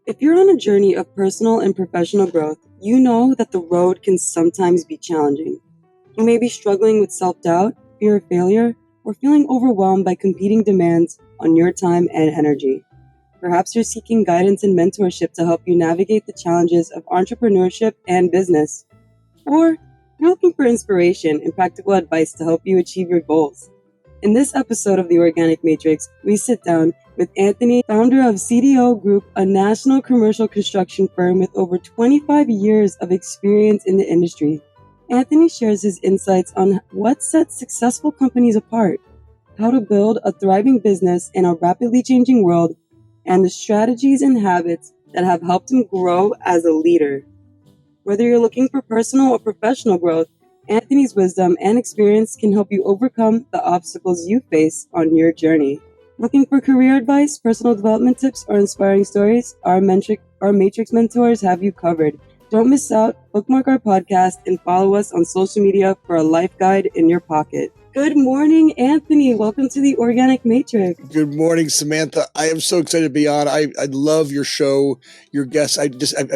If you're on a journey of personal and professional growth, you know that the road can sometimes be challenging. You may be struggling with self-doubt, fear of failure, or feeling overwhelmed by competing demands on your time and energy. Perhaps you're seeking guidance and mentorship to help you navigate the challenges of entrepreneurship and business. Or you're looking for inspiration and practical advice to help you achieve your goals. In this episode of The Organic Matrix, we sit down with Anthony, founder of CDO Group, a national commercial construction firm with over 25 years of experience in the industry. Anthony shares his insights on what sets successful companies apart, how to build a thriving business in a rapidly changing world, and the strategies and habits that have helped him grow as a leader. Whether you're looking for personal or professional growth, Anthony's wisdom and experience can help you overcome the obstacles you face on your journey. Looking for career advice, personal development tips, or inspiring stories? Our Matrix mentors have you covered. Don't miss out. Bookmark our podcast and follow us on social media for a life guide in your pocket. Good morning, Anthony. Welcome to the Organic Matrix. Good morning, Samantha. I am so excited to be on. I love your show, your guests. I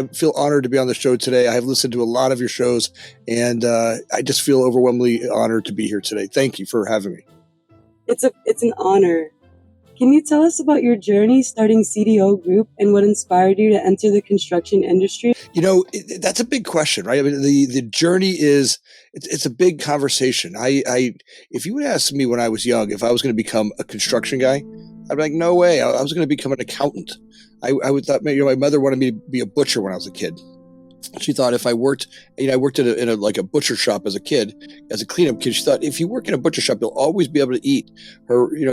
feel honored to be on the show today. I have listened to a lot of your shows, and I just feel overwhelmingly honored to be here today. Thank you for having me. It's an honor. Can you tell us about your journey starting CDO Group and what inspired you to enter the construction industry? You know, that's a big question, right? I mean, the journey is, it's a big conversation. If you would ask me when I was young, if I was going to become a construction guy, I'd be like, no way. I was going to become an accountant. I would thought, my mother wanted me to be a butcher when I was a kid. She thought if I worked, I worked in a butcher shop as a kid, as a cleanup kid. She thought if you work in a butcher shop, you'll always be able to eat.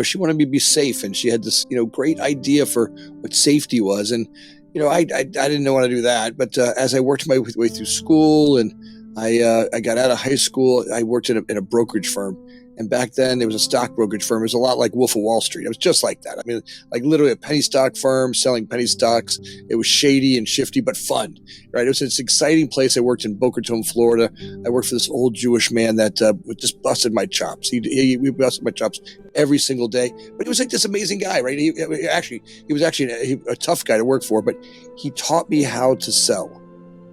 She wanted me to be safe, and she had this, great idea for what safety was. And, I didn't know how to do that. But as I worked my way through school and I got out of high school, I worked in a brokerage firm. And back then, there was a stock brokerage firm. It was a lot like Wolf of Wall Street. It was just like that. I mean, like literally a penny stock firm selling penny stocks. It was shady and shifty, but fun, right? It was this exciting place. I worked in Boca Raton, Florida. I worked for this old Jewish man that just busted my chops. He busted my chops every single day. But he was like this amazing guy, right? He was actually a tough guy to work for, but he taught me how to sell.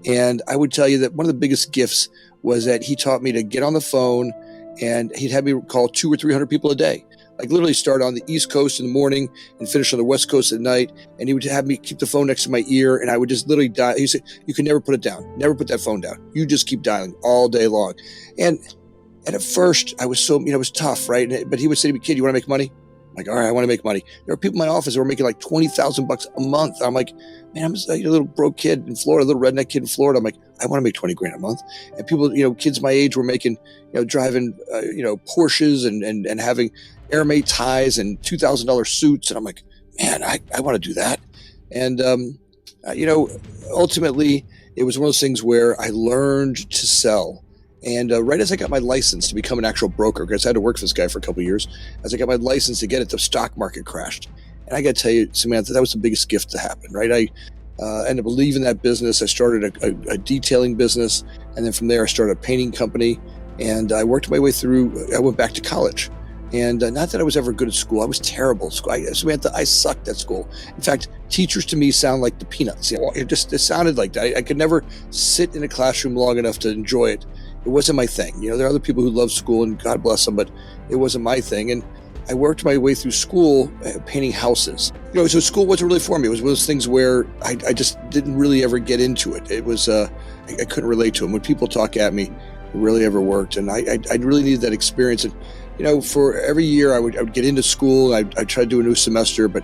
And I would tell you that one of the biggest gifts was that he taught me to get on the phone, and he'd have me call 200 or 300 people a day. Like literally start on the East Coast in the morning and finish on the West Coast at night. And he would have me keep the phone next to my ear, and I would just literally dial. He said, you can never put it down. Never put that phone down. You just keep dialing all day long. And at first I was so, it was tough, right? But he would say to me, kid, you want to make money? I'm like, all right, I want to make money. There were people in my office that were making like $20,000 a month. I'm like, man, I'm just a little broke kid in Florida, a little redneck kid in Florida. I'm like, I want to make 20 grand a month. And people, kids my age were making, driving, Porsches and having airmate ties and $2,000 suits. And I'm like, man, I want to do that. And, ultimately it was one of those things where I learned to sell. And right as I got my license to become an actual broker, because I had to work for this guy for a couple of years, as I got my license to get it, the stock market crashed. And I got to tell you, Samantha, that was the biggest gift to happen, right? I ended up leaving that business. I started a detailing business. And then from there, I started a painting company. And I worked my way through, I went back to college. And not that I was ever good at school. I was terrible at school. Samantha, I sucked at school. In fact, teachers to me sound like the Peanuts. It sounded like that. I could never sit in a classroom long enough to enjoy it. It wasn't my thing. There are other people who love school, and God bless them, but it wasn't my thing. And I worked my way through school painting houses. So school wasn't really for me. It was one of those things where I just didn't really ever get into it. It was, I couldn't relate to them. When people talk at me, it really ever worked. And I really needed that experience. And, for every year I would get into school, and I'd try to do a new semester, but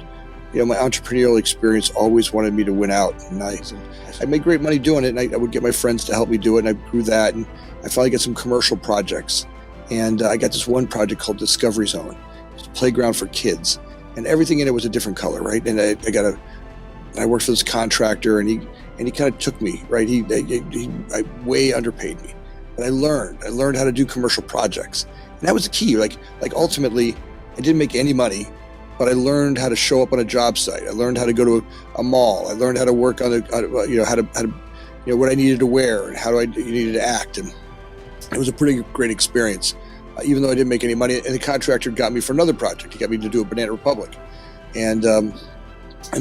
my entrepreneurial experience always wanted me to win out. And I made great money doing it, and I would get my friends to help me do it, and I grew that. And I finally got some commercial projects. And I got this one project called Discovery Zone. It's a playground for kids. And everything in it was a different color, right? And I worked for this contractor, and he kind of took me, right? He way underpaid me. But I learned how to do commercial projects. And that was the key. Like ultimately, I didn't make any money, but I learned how to show up on a job site. I learned how to go to a mall. I learned how to work on what I needed to wear and how you needed to act. And it was a pretty great experience, even though I didn't make any money. And the contractor got me for another project. He got me to do a Banana Republic, and then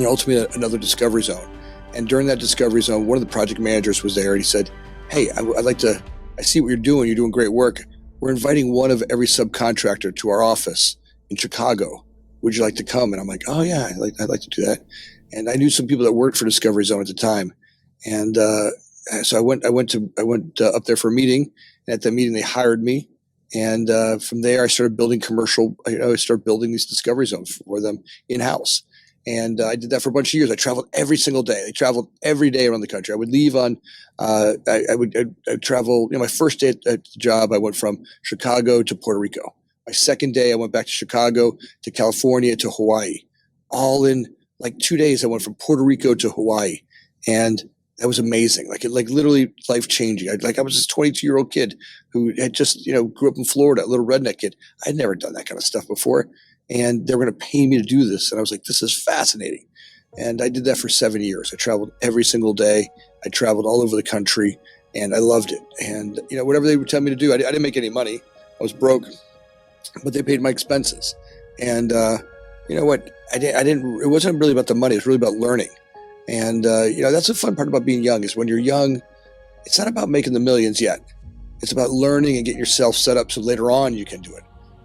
ultimately another Discovery Zone. And during that discovery zone, one of the project managers was there and he said, hey, I see what you're doing. You're doing great work. We're inviting one of every subcontractor to our office in Chicago. Would you like to come? And I'm like, oh yeah, I'd like to do that. And I knew some people that worked for Discovery Zone at the time. And so I went up there for a meeting. And at that meeting, they hired me. And from there, I started building I started building these Discovery Zones for them in-house. And I did that for a bunch of years. I traveled every single day. I traveled every day around the country. I would leave on, I'd travel, my first day at the job, I went from Chicago to Puerto Rico. My second day, I went back to Chicago, to California, to Hawaii. All in like 2 days, I went from Puerto Rico to Hawaii. And that was amazing. Like literally life changing. I was this 22-year-old kid who had just, grew up in Florida, a little redneck kid. I'd never done that kind of stuff before. And they were going to pay me to do this. And I was like, this is fascinating. And I did that for 7 years. I traveled every single day. I traveled all over the country and I loved it. And, whatever they would tell me to do, I didn't make any money. I was broke, but they paid my expenses. And, you know what? It wasn't really about the money. It was really about learning. And, that's the fun part about being young is when you're young, it's not about making the millions yet. It's about learning and getting yourself set up so later on you can do it.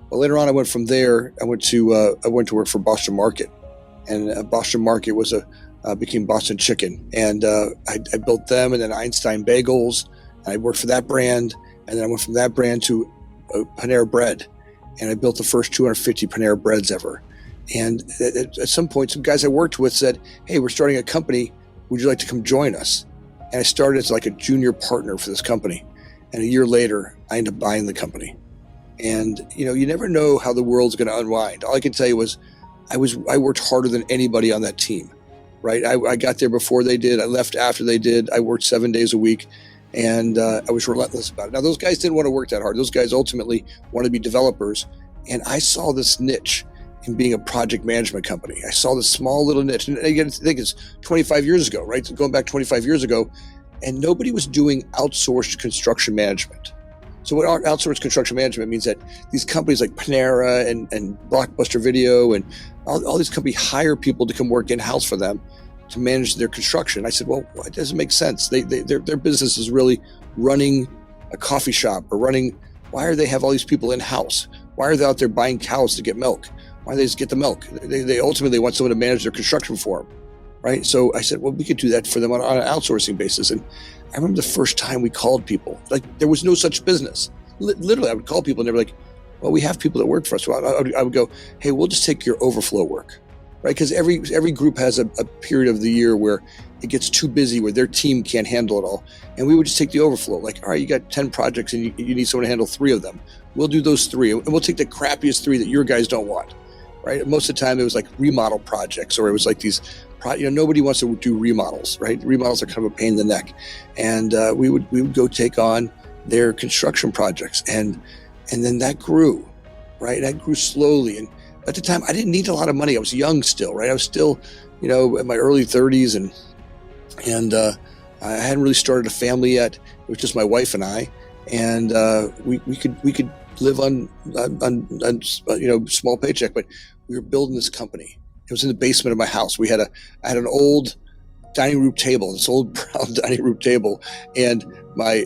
Well, later on, I went from there. I went to work for Boston Market, and Boston Market became Boston Chicken, and I built them, and then Einstein Bagels. And I worked for that brand, and then I went from that brand to Panera Bread, and I built the first 250 Panera Breads ever. And at some point, some guys I worked with said, "Hey, we're starting a company. Would you like to come join us?" And I started as like a junior partner for this company, and a year later, I ended up buying the company. And, you never know how the world's going to unwind. All I can tell you was I worked harder than anybody on that team, right? I got there before they did. I left after they did. I worked 7 days a week, and I was relentless about it. Now, those guys didn't want to work that hard. Those guys ultimately wanted to be developers. And I saw this niche in being a project management company. I saw this small little niche. And again, I think it's 25 years ago, right? So going back 25 years ago, and nobody was doing outsourced construction management. So what outsourced construction management means that these companies like Panera and Blockbuster Video and all these companies hire people to come work in-house for them to manage their construction. I said, well, it doesn't make sense. Their business is really running a coffee shop or why do they have all these people in-house? Why are they out there buying cows to get milk? Why do they just get the milk? They ultimately want someone to manage their construction for them, right? So I said, well, we could do that for them on an outsourcing basis. And I remember the first time we called people, like there was no such business. Literally, I would call people and they were like, well, we have people that work for us. So I would go, hey, we'll just take your overflow work, right? Because every group has a period of the year where it gets too busy, where their team can't handle it all. And we would just take the overflow. Like, all right, you got 10 projects and you need someone to handle 3 of them. We'll do those 3. And we'll take the crappiest 3 that your guys don't want, right? Most of the time it was like remodel projects, or it was like these nobody wants to do remodels, right? Remodels are kind of a pain in the neck. And we would go take on their construction projects. And then that grew, right? That grew slowly. And at the time, I didn't need a lot of money. I was young still, right? I was still, in my early 30s. And I hadn't really started a family yet. It was just my wife and I. And we could live on small paycheck, but we were building this company. It was in the basement of my house. I had an old dining room table, this old brown dining room table, and I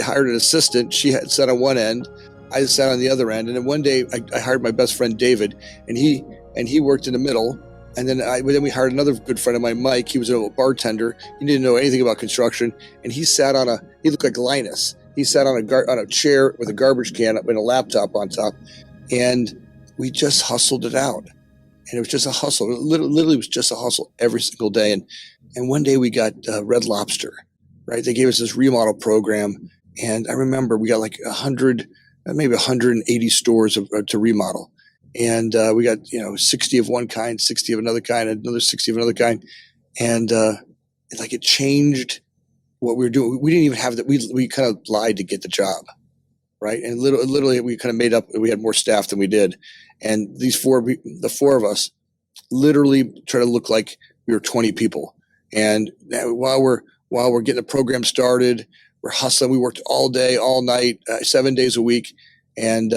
hired an assistant. She sat on one end, I sat on the other end, and then one day I hired my best friend David, and he worked in the middle. And then we hired another good friend of mine, Mike. He was a bartender. He didn't know anything about construction, and he looked like Linus. He sat on a chair with a garbage can and a laptop on top, and we just hustled it out. And it was just a hustle. It literally was just a hustle every single day. And one day we got Red Lobster, right? They gave us this remodel program. And I remember we got like 100, maybe 180 stores to remodel. And we got, 60 of one kind, 60 of another kind, another 60 of another kind. And it changed what we were doing. We didn't even have that. We kind of lied to get the job, right? And literally we kind of made up, we had more staff than we did. And the 4 of us literally try to look like we were 20 people. And while we're getting the program started, we're hustling. We worked all day, all night, 7 days a week. And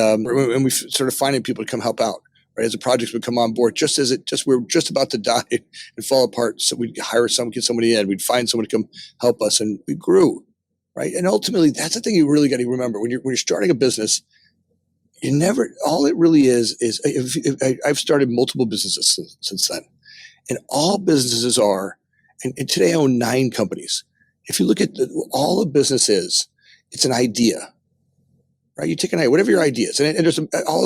we started finding people to come help out. right? As the projects would come on board, we were just about to die and fall apart. So we'd get somebody in, we'd find somebody to come help us, and we grew, right? And ultimately, that's the thing you really got to remember when you're starting a business. All it really is I've started multiple businesses since then, and all businesses are, and today I own 9 companies. If you look at all a business is, it's an idea, right? You take an idea, whatever your idea is, and there's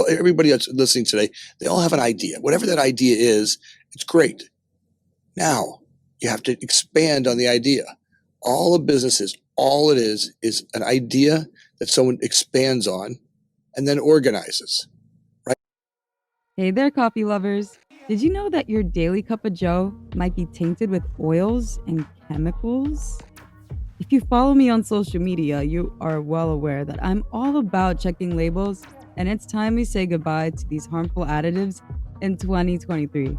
everybody that's listening today, they all have an idea. Whatever that idea is, it's great. Now you have to expand on the idea. All a business is, all it is an idea that someone expands on and then organizes, right? Hey there, coffee lovers. Did you know that your daily cup of joe might be tainted with oils and chemicals? If you follow me on social media, you are well aware that I'm all about checking labels, and it's time we say goodbye to these harmful additives in 2023.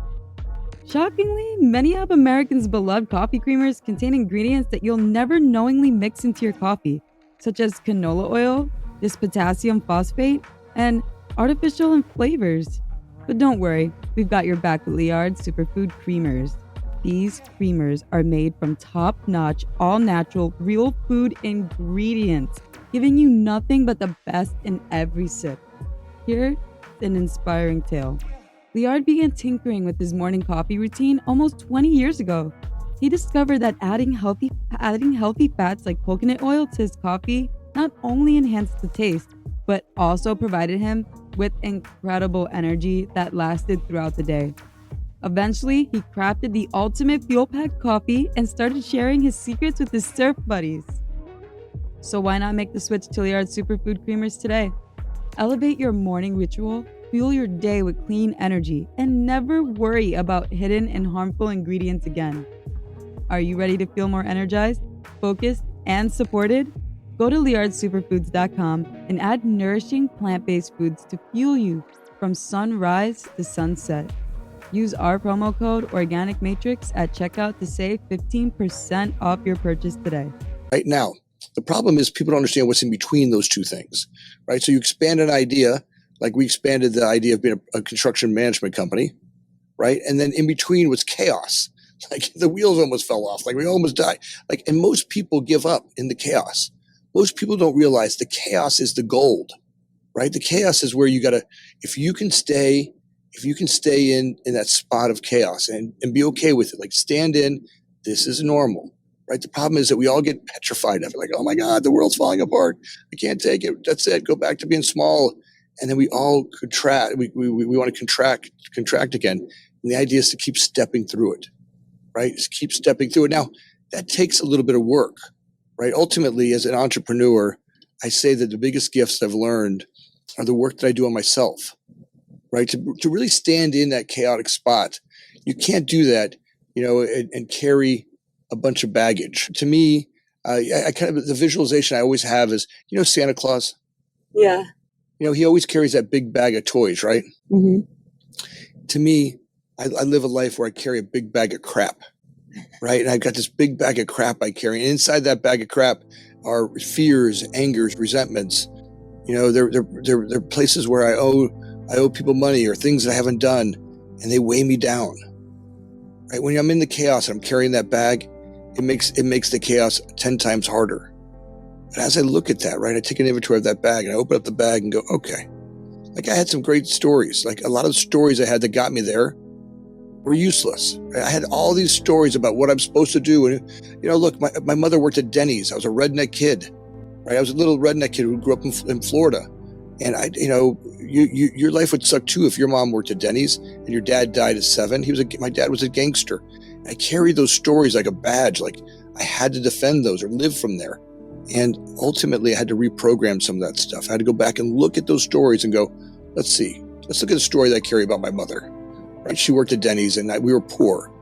Shockingly, many of Americans' beloved coffee creamers contain ingredients that you'll never knowingly mix into your coffee, such as canola oil, this potassium phosphate, and artificial flavors. But don't worry, we've got your back with Liard Superfood Creamers. These creamers are made from top-notch, all-natural, real food ingredients, giving you nothing but the best in every sip. Here's an inspiring tale. Liard began tinkering with his morning coffee routine almost 20 years ago. He discovered that adding healthy fats like coconut oil to his coffee not only enhanced the taste, but also provided him with incredible energy that lasted throughout the day. Eventually, he crafted the ultimate fuel-packed coffee and started sharing his secrets with his surf buddies. So why not make the switch to Liard Superfood Creamers today? Elevate your morning ritual, fuel your day with clean energy, and never worry about hidden and harmful ingredients again. Are you ready to feel more energized, focused, and supported? Go to liardsuperfoods.com and add nourishing plant-based foods to fuel you from sunrise to sunset. Use our promo code Organic Matrix at checkout to save 15% off your purchase today. Right now, the problem is people don't understand what's in between those two things, right? So you expand an idea, like we expanded the idea of being a construction management company, right? And then in between was chaos. Like the wheels almost fell off, like we almost died. Like, and most people give up in the chaos. Most people don't realize the chaos is the gold, right? The chaos is where you gotta, if you can stay in that spot of chaos and be okay with it, like stand in, this is normal, right? The problem is that we all get petrified of it. Like, oh my God, the world's falling apart. I can't take it. That's it. Go back to being small. And then we all contract. We want to contract again. And the idea is to keep stepping through it, right? Just keep stepping through it. Now, that takes a little bit of work, right? Ultimately, as an entrepreneur, I say that the biggest gifts I've learned are the work that I do on myself, right? To really stand in that chaotic spot. You can't do that, and carry a bunch of baggage. To me, I kind of, the visualization I always have is, Santa Claus. Yeah. He always carries that big bag of toys, right? Mm-hmm. To me, I live a life where I carry a big bag of crap, right? And I've got this big bag of crap I carry. And inside that bag of crap are fears, angers, resentments. They're places where I owe people money or things that I haven't done, and they weigh me down. Right? When I'm in the chaos and I'm carrying that bag, it makes the chaos 10 times harder. And as I look at that, right, I take an inventory of that bag and I open up the bag and go, okay. Like I had some great stories. Like a lot of stories I had that got me there were useless. Right? I had all these stories about what I'm supposed to do. And, look, my mother worked at Denny's. I was a redneck kid, right? I was a little redneck kid who grew up in Florida. And your life would suck too if your mom worked at Denny's and your dad died at 7. My dad was a gangster. I carried those stories like a badge. Like I had to defend those or live from there. And ultimately I had to reprogram some of that stuff. I had to go back and look at those stories and go, let's look at the story that I carry about my mother. Right? She worked at Denny's and we were poor.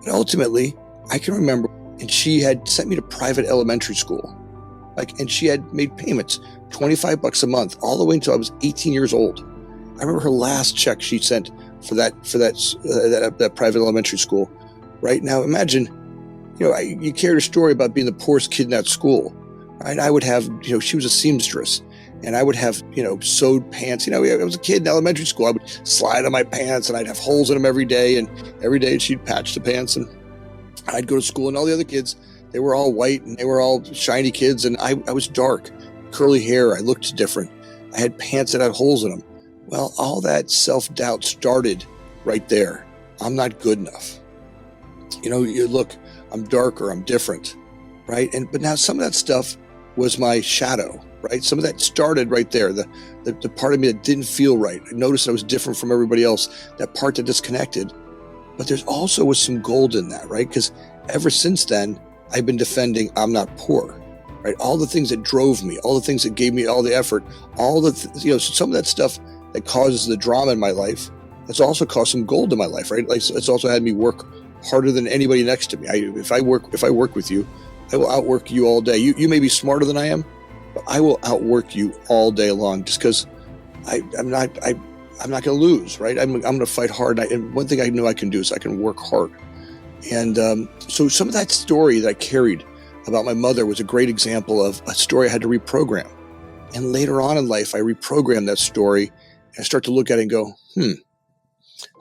And ultimately I can remember, and she had sent me to private elementary school. And she had made payments, $25 a month, all the way until I was 18 years old. I remember her last check she sent for that private elementary school. Right now, imagine, you carried a story about being the poorest kid in that school. Right? I would have, she was a seamstress, and I would have, sewed pants. I was a kid in elementary school. I would slide on my pants and I'd have holes in them every day. And every day she'd patch the pants and I'd go to school, and all the other kids, they were all white and they were all shiny kids. And I was dark, curly hair. I looked different. I had pants that had holes in them. Well, all that self-doubt started right there. I'm not good enough. You look, I'm darker, I'm different, right? But now some of that stuff was my shadow, right? Some of that started right there. The part of me that didn't feel right. I noticed I was different from everybody else, that part that disconnected. But there's also was some gold in that, right? Because ever since then, I've been defending I'm not poor, right? All the things that drove me, all the things that gave me all the effort, some of that stuff that causes the drama in my life, that's also caused some gold in my life, right? Like, it's also had me work harder than anybody next to me. If I work with you, I will outwork you all day. You may be smarter than I am, but I will outwork you all day long, just because I'm not going to lose, right? I'm going to fight hard. And one thing I know I can do is I can work hard. And so some of that story that I carried about my mother was a great example of a story I had to reprogram. And later on in life, I reprogrammed that story, and I start to look at it and go,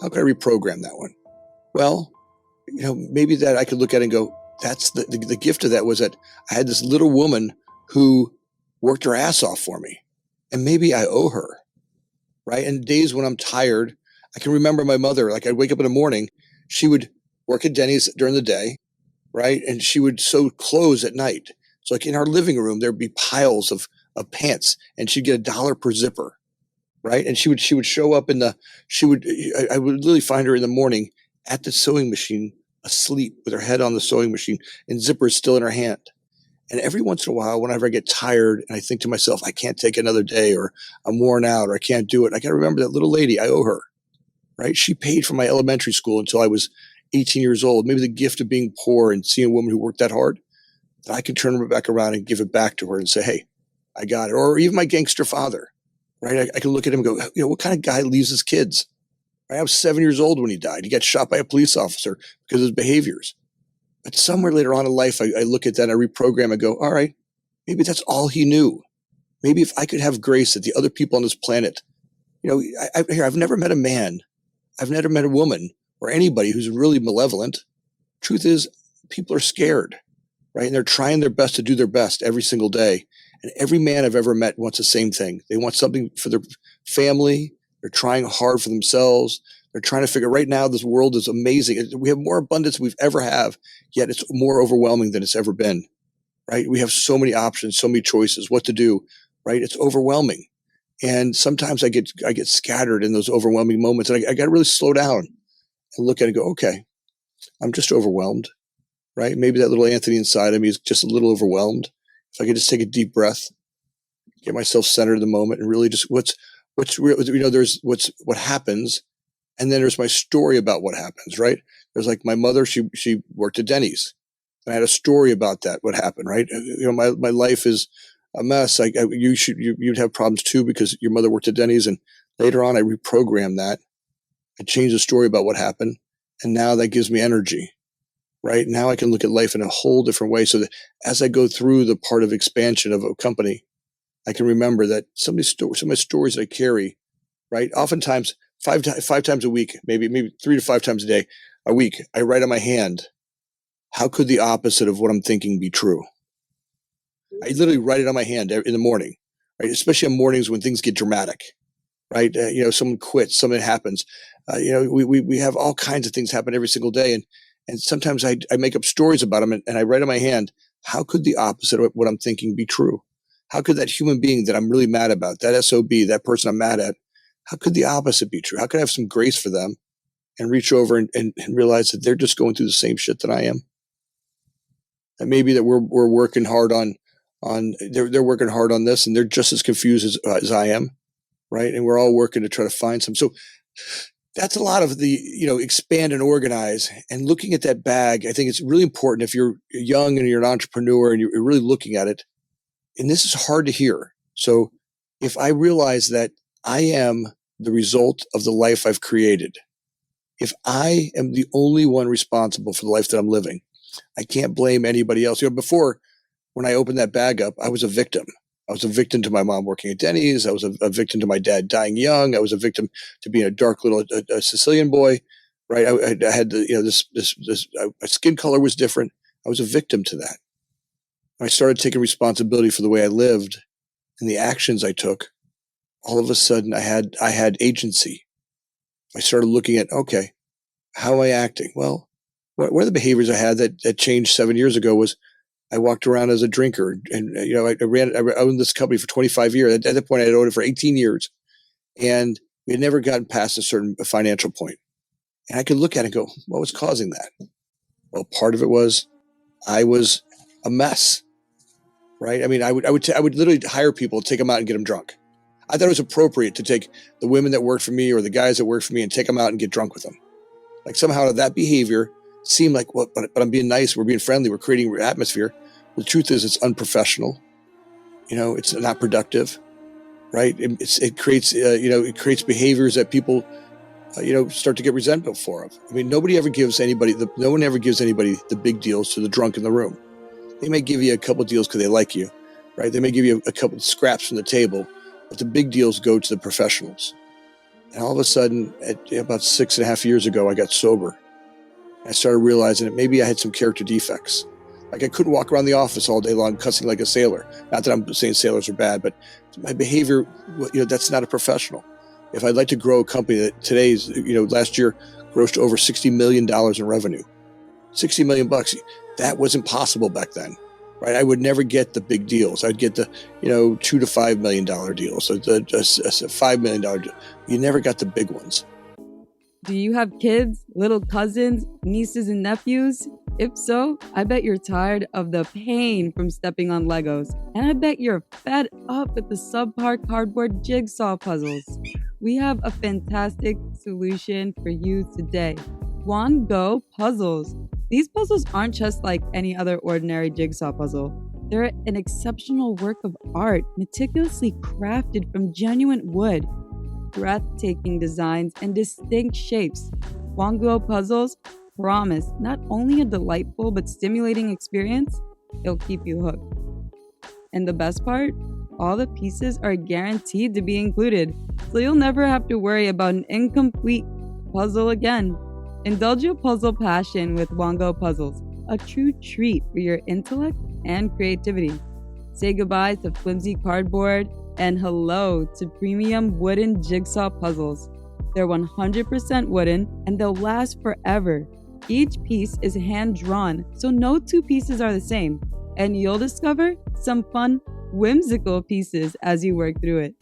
how can I reprogram that one? Well, maybe that I could look at it and go, that's the gift of that was that I had this little woman who worked her ass off for me. And maybe I owe her, right? And days when I'm tired, I can remember my mother, like I'd wake up in the morning, she would work at Denny's during the day, right? And she would sew clothes at night. So like in our living room, there'd be piles of pants, and she'd get $1 per zipper, right? And she would show up I would literally find her in the morning at the sewing machine, asleep with her head on the sewing machine and zippers still in her hand. And every once in a while, whenever I get tired and I think to myself, I can't take another day, or I'm worn out, or I can't do it, I got to remember that little lady, I owe her, right? She paid for my elementary school until I was 18 years old. Maybe the gift of being poor and seeing a woman who worked that hard, that I could turn her back around and give it back to her and say, hey, I got it. Or even my gangster father, right? I can look at him and go, what kind of guy leaves his kids? I was 7 years old when he died. He got shot by a police officer because of his behaviors. But somewhere later on in life, I look at that, I reprogram and go, all right, maybe that's all he knew. Maybe if I could have grace that the other people on this planet, I've never met a man, I've never met a woman or anybody who's really malevolent. Truth is, people are scared, right? And they're trying their best to do their best every single day. And every man I've ever met wants the same thing. They want something for their family. They're trying hard for themselves. They're trying to figure, right now, this world is amazing. We have more abundance we've ever have, yet it's more overwhelming than it's ever been, right? We have so many options, so many choices, what to do, right? It's overwhelming. And sometimes I get scattered in those overwhelming moments. And I got to really slow down and look at it and go, okay, I'm just overwhelmed, right? Maybe that little Anthony inside of me is just a little overwhelmed. If I could just take a deep breath, get myself centered in the moment, and really just what's real, there's what happens. And then there's my story about what happens, right? There's like my mother, she worked at Denny's. And I had a story about that, what happened, right? My life is a mess. You'd have problems too because your mother worked at Denny's. And later on, I reprogrammed that. I changed the story about what happened. And now that gives me energy, right? Now I can look at life in a whole different way, so that as I go through the part of expansion of a company, I can remember that some of my stories that I carry, right? Oftentimes, five times a week, maybe 3 to 5 times a week, I write on my hand, how could the opposite of what I'm thinking be true? I literally write it on my hand in the morning, right? Especially on mornings when things get dramatic, right? Someone quits, something happens. We have all kinds of things happen every single day. And sometimes I make up stories about them, and I write on my hand, how could the opposite of what I'm thinking be true? How could that human being that I'm really mad about, that SOB, that person I'm mad at, how could the opposite be true? How could I have some grace for them and reach over and realize that they're just going through the same shit that I am? That maybe that we're working hard they're working hard on this, and they're just as confused as I am, right? And we're all working to try to find some. So that's a lot of the, expand and organize. And looking at that bag, I think it's really important if you're young and you're an entrepreneur and you're really looking at it. And this is hard to hear. So if I realize that I am the result of the life I've created, if I am the only one responsible for the life that I'm living, I can't blame anybody else. Before, when I opened that bag up, I was a victim. I was a victim to my mom working at Denny's. I was a victim to my dad dying young. I was a victim to being a dark little a Sicilian boy, right? I had my skin color was different. I was a victim to that. When I started taking responsibility for the way I lived and the actions I took, all of a sudden I had agency. I started looking at, okay, how am I acting? Well, one of the behaviors I had that changed 7 years ago was I walked around as a drinker, and I owned this company for 25 years. At that point, I had owned it for 18 years, and we had never gotten past a certain financial point. And I could look at it and go, what was causing that? Well, part of it was I was a mess, right? I mean, I would literally hire people, take them out and get them drunk. I thought it was appropriate to take the women that worked for me or the guys that worked for me and take them out and get drunk with them. Like somehow that behavior seemed like, well, but I'm being nice, we're being friendly, we're creating an atmosphere. The truth is it's unprofessional. It's not productive, right? It creates behaviors that people, start to get resentful for. I mean, no one ever gives anybody the big deals to the drunk in the room. They may give you a couple of deals because they like you, right? They may give you a couple of scraps from the table, but the big deals go to the professionals. And all of a sudden, about 6.5 years ago, I got sober. I started realizing that maybe I had some character defects. Like I couldn't walk around the office all day long cussing like a sailor. Not that I'm saying sailors are bad, but my behavior, that's not a professional. If I'd like to grow a company that today's, last year grossed over $60 million in revenue, $60 million, that wasn't possible back then, right? I would never get the big deals. I'd get the, $2 to $5 million deals, so a $5 million deal. You never got the big ones. Do you have kids, little cousins, nieces, and nephews? If so, I bet you're tired of the pain from stepping on Legos. And I bet you're fed up with the subpar cardboard jigsaw puzzles. We have a fantastic solution for you today. Go Puzzles. These puzzles aren't just like any other ordinary jigsaw puzzle. They're an exceptional work of art, meticulously crafted from genuine wood. Breathtaking designs and distinct shapes. Go Puzzles promise not only a delightful but stimulating experience, it'll keep you hooked. And the best part? All the pieces are guaranteed to be included, so you'll never have to worry about an incomplete puzzle again. Indulge your puzzle passion with Go Puzzles, a true treat for your intellect and creativity. Say goodbye to flimsy cardboard and hello to premium wooden jigsaw puzzles. They're 100% wooden and they'll last forever. Each piece is hand-drawn, so no two pieces are the same, and you'll discover some fun, whimsical pieces as you work through it.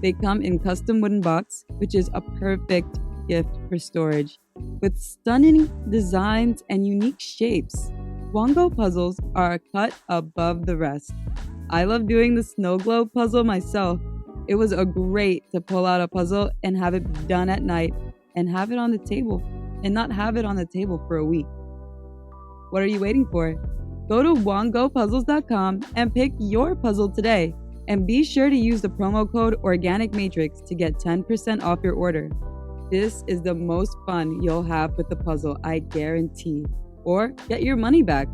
They come in custom wooden box, which is a perfect gift for storage. With stunning designs and unique shapes, Go Puzzles are a cut above the rest. I love doing the snow globe puzzle myself. It was great to pull out a puzzle and have it done at night and have it on the table and not have it on the table for a week. What are you waiting for? Go to wongopuzzles.com and pick your puzzle today. And be sure to use the promo code Organic Matrix to get 10% off your order. This is the most fun you'll have with the puzzle, I guarantee. Or get your money back.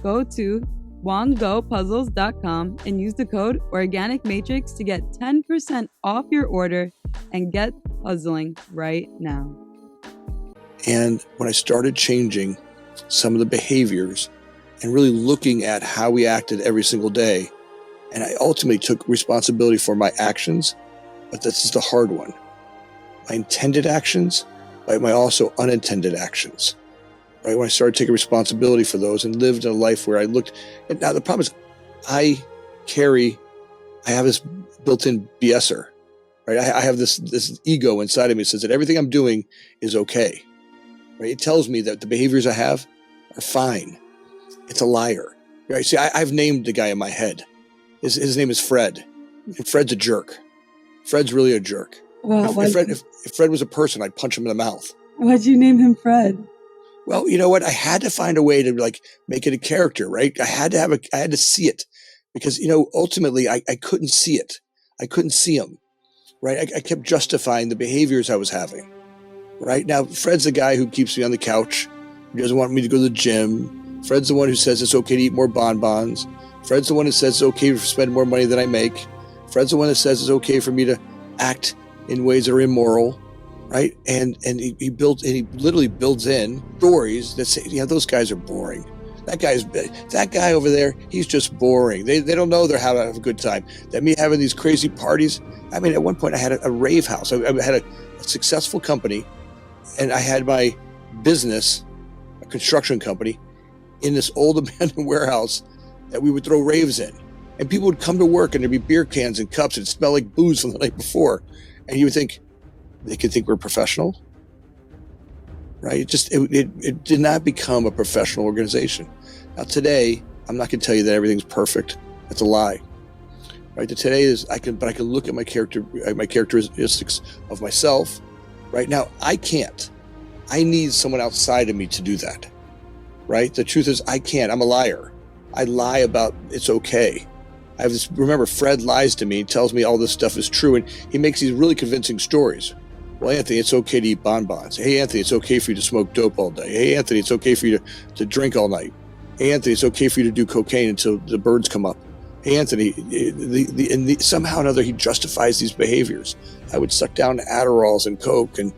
Go to wongopuzzles.com and use the code Organic Matrix to get 10% off your order and get puzzling right now. And when I started changing some of the behaviors and really looking at how we acted every single day, and I ultimately took responsibility for my actions, but this is the hard one. My intended actions, but my also unintended actions. Right? When I started taking responsibility for those and lived in a life where I looked, and now the problem is I have this built-in BSer, right? I have this ego inside of me that says that everything I'm doing is okay, right? It tells me that the behaviors I have are fine. It's a liar, right? See, I've named the guy in my head. His name is Fred, and Fred's a jerk. Fred's really a jerk. Well, if Fred was a person, I'd punch him in the mouth. Why'd you name him Fred? Well, you know what? I had to find a way to make it a character, right? I had to see it because, ultimately I couldn't see it. I couldn't see him, right? I kept justifying the behaviors I was having, right? Now, Fred's the guy who keeps me on the couch. He doesn't want me to go to the gym. Fred's the one who says it's okay to eat more bonbons. Fred's the one that says it's okay to spend more money than I make. Fred's the one that says it's okay for me to act in ways that are immoral, right? And he literally builds in stories that say, yeah, those guys are boring. That guy over there, he's just boring. They don't know they're having a good time. That me having these crazy parties. I mean, at one point I had a rave house. I had a successful company, and I had my business, a construction company, in this old abandoned warehouse that we would throw raves in. And people would come to work and there'd be beer cans and cups and smell like booze from the night before. And you would think, they could think we're professional, right? It did not become a professional organization. Now today, I'm not going to tell you that everything's perfect. That's a lie, right? Today is, I can look at my characteristics of myself. Right now, I can't. I need someone outside of me to do that, right? The truth is, I can't. I'm a liar. I lie about it's okay. I have this, remember, Fred lies to me, tells me all this stuff is true, and he makes these really convincing stories. Well, Anthony, it's okay to eat bonbons. Hey, Anthony, it's okay for you to smoke dope all day. Hey, Anthony, it's okay for you to drink all night. Hey, Anthony, it's okay for you to do cocaine until the birds come up. Hey, Anthony, somehow or another, he justifies these behaviors. I would suck down Adderalls and Coke and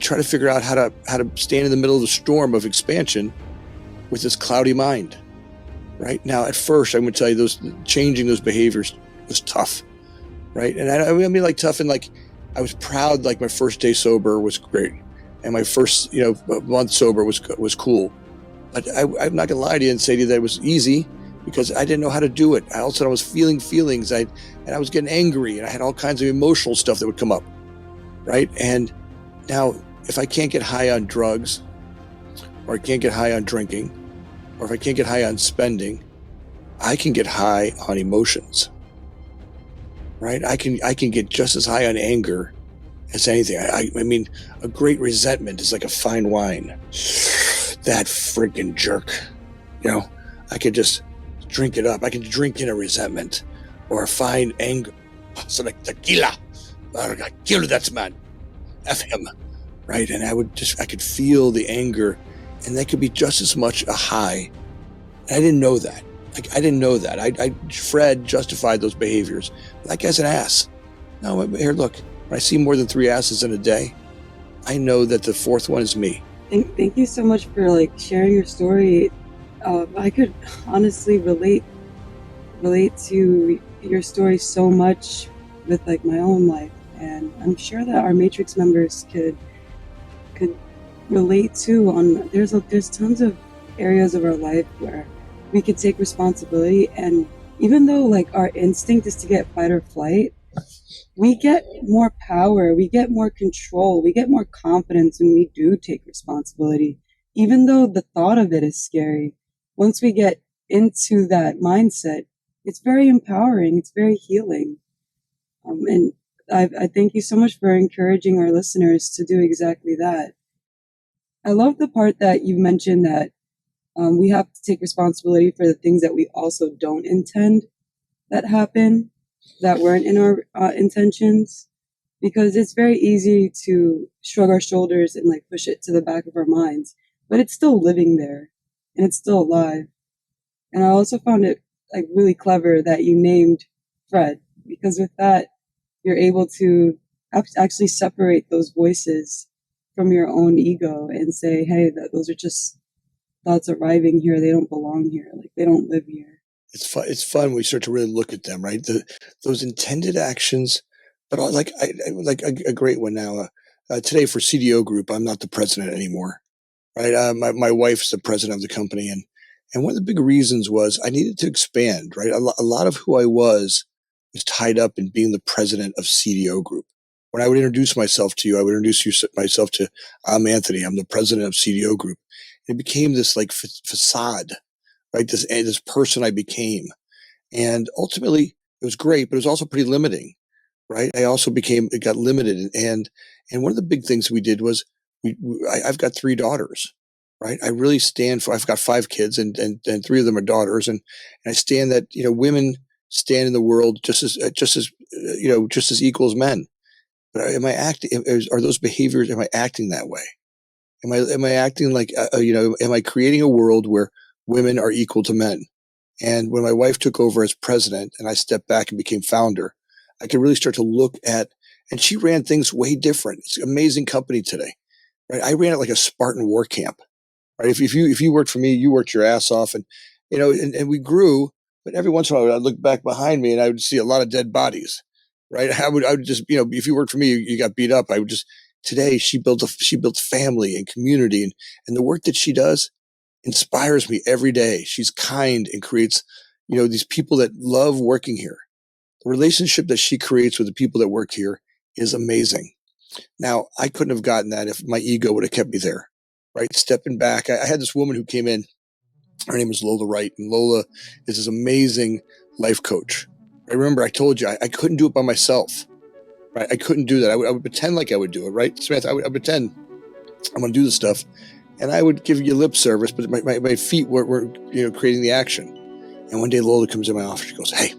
try to figure out how to stand in the middle of the storm of expansion with this cloudy mind. Right now, at first, I'm going to tell you, changing those behaviors was tough, right? And I mean, like tough, and like I was proud. Like my first day sober was great, and my first month sober was cool. But I'm not going to lie to you and say to you that it was easy, because I didn't know how to do it. I also was feeling feelings, and I was getting angry, and I had all kinds of emotional stuff that would come up, right? And now, if I can't get high on drugs, or I can't get high on drinking, or if I can't get high on spending, I can get high on emotions, right? I can get just as high on anger as anything. I mean, a great resentment is like a fine wine. That freaking jerk, I could just drink it up. I can drink in a resentment or a fine anger. So like tequila, I kill that man, F him, right? And I could feel the anger. And that could be just as much a high. I didn't know that. Fred justified those behaviors. That guy's an ass. No, here, look. When I see more than 3 asses in a day, I know that the fourth one is me. Thank you so much for sharing your story. I could honestly relate to your story so much with my own life, and I'm sure that our Matrix members could relate to. There's tons of areas of our life where we could take responsibility, and even though our instinct is to get fight or flight, we get more power, we get more control, we get more confidence when we do take responsibility, even though the thought of it is scary. Once we get into that mindset, it's very empowering, it's very healing. And I thank you so much for encouraging our listeners to do exactly that. I love the part that you mentioned that we have to take responsibility for the things that we also don't intend that happen, that weren't in our intentions, because it's very easy to shrug our shoulders and push it to the back of our minds, but it's still living there and it's still alive. And I also found it really clever that you named Fred, because with that, you're able to actually separate those voices from your own ego and say, hey, those are just thoughts arriving here. They don't belong here. They don't live here. It's fun when we start to really look at them, right? Those intended actions, but a great one now. Today for CDO Group, I'm not the president anymore, right? My wife's the president of the company, and one of the big reasons was I needed to expand, right? A lot of who I was tied up in being the president of CDO Group. When I would introduce myself to you, I would introduce myself to, I'm Anthony, I'm the president of CDO Group. It became this facade, right? This person I became. And ultimately it was great, but it was also pretty limiting, right? It got limited. And one of the big things we did was I've got 3 daughters, right? I really stand for, I've got 5 kids and 3 of them are daughters. And I stand that, women stand in the world just as equal as men. But are those behaviors, am I acting that way? Am I acting am I creating a world where women are equal to men? And when my wife took over as president and I stepped back and became founder, I could really start to look at, and she ran things way different. It's an amazing company today, right? I ran it like a Spartan war camp, right? If you worked for me, you worked your ass off, and and we grew. But every once in a while, I'd look back behind me and I would see a lot of dead bodies, right? I would just, if you worked for me, you got beat up. I would just, today she built family and community, and the work that she does inspires me every day. She's kind and creates, these people that love working here. The relationship that she creates with the people that work here is amazing. Now, I couldn't have gotten that if my ego would have kept me there, right? Stepping back. I had this woman who came in. Her name is Lola Wright, and Lola is this amazing life coach. I remember I told you I couldn't do it by myself, right? I couldn't do that. I would pretend like I would do it, right, Smith? I would pretend I'm going to do this stuff, and I would give you lip service, but my feet were creating the action. And one day Lola comes in my office. She goes, "Hey,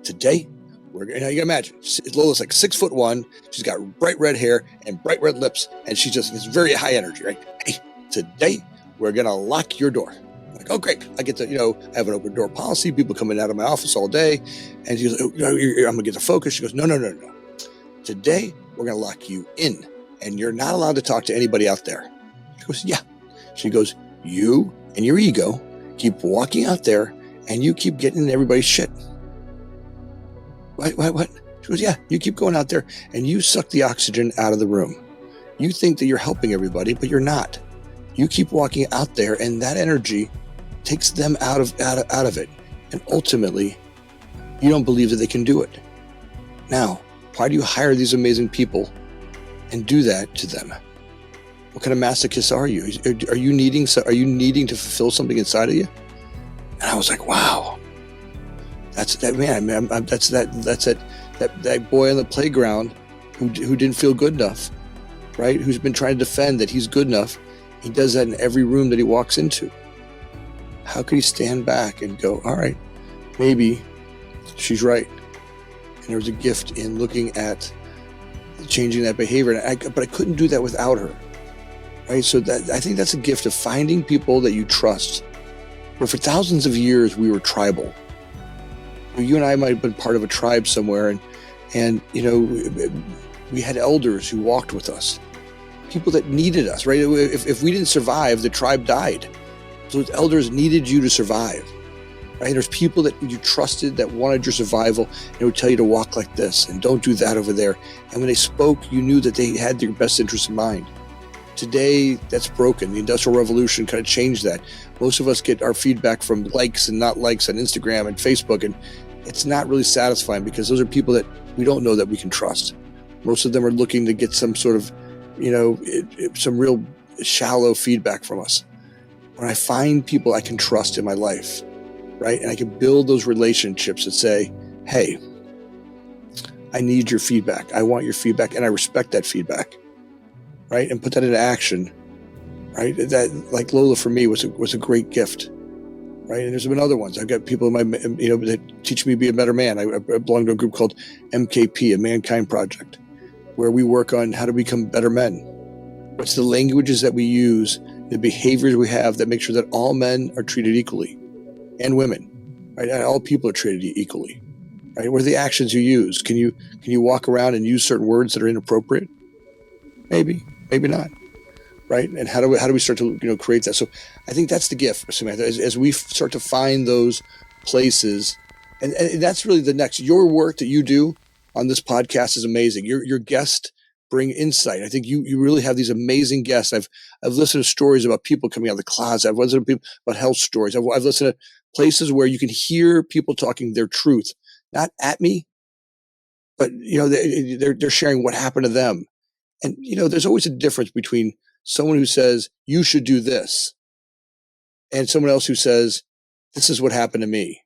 today you can imagine Lola's like 6'1". She's got bright red hair and bright red lips, and she just is very high energy, right? Hey, today we're gonna lock your door." I'm like, "Oh, great! I get to have an open door policy. People coming out of my office all day," and she goes, "I'm gonna get the focus." She goes, "No. Today we're gonna lock you in, and you're not allowed to talk to anybody out there." She goes, "Yeah." She goes, "You and your ego keep walking out there, and you keep getting in everybody's shit." What? She goes, "Yeah, you keep going out there and you suck the oxygen out of the room. You think that you're helping everybody, but you're not. You keep walking out there, and that energy takes them out of it. And ultimately, you don't believe that they can do it. Now, why do you hire these amazing people and do that to them? What kind of masochist are you? Are you needing to fulfill something inside of you?" And I was like, wow. That's that man. That's that boy on the playground who didn't feel good enough, right? Who's been trying to defend that he's good enough. He does that in every room that he walks into. How could he stand back and go, all right, maybe she's right, and there was a gift in looking at changing that behavior. But I couldn't do that without her, right? So I think that's a gift of finding people that you trust. But for thousands of years, we were tribal. You and I might have been part of a tribe somewhere, and we had elders who walked with us, people that needed us, right? If we didn't survive, the tribe died. So those elders needed you to survive, right? There's people that you trusted that wanted your survival, and they would tell you to walk like this and don't do that over there. And when they spoke, you knew that they had your best interest in mind. Today, that's broken. The Industrial Revolution kind of changed that. Most of us get our feedback from likes and not likes on Instagram and Facebook, and it's not really satisfying because those are people that we don't know that we can trust. Most of them are looking to get some sort of, some real shallow feedback from us. When I find people I can trust in my life, right, and I can build those relationships that say, hey, I need your feedback. I want your feedback, and I respect that feedback. Right, and put that into action, right? That, like Lola for me, was a great gift, right? And there's been other ones. I've got people in my, that teach me to be a better man. I belong to a group called MKP, a Mankind Project, where we work on how to become better men. What's the languages that we use, the behaviors we have that make sure that all men are treated equally, and women, right? And all people are treated equally, right? What are the actions you use? Can you walk around and use certain words that are inappropriate? Maybe not, right? And how do we start to create that? So I think that's the gift, Samantha, as we start to find those places, and that's really the next. Your work that you do on this podcast is amazing. Your guests bring insight. I think you really have these amazing guests. I've listened to stories about people coming out of the closet. I've listened to people about health stories. I've listened to places where you can hear people talking their truth, not at me, but they're sharing what happened to them. And, there's always a difference between someone who says, you should do this, and someone else who says, this is what happened to me,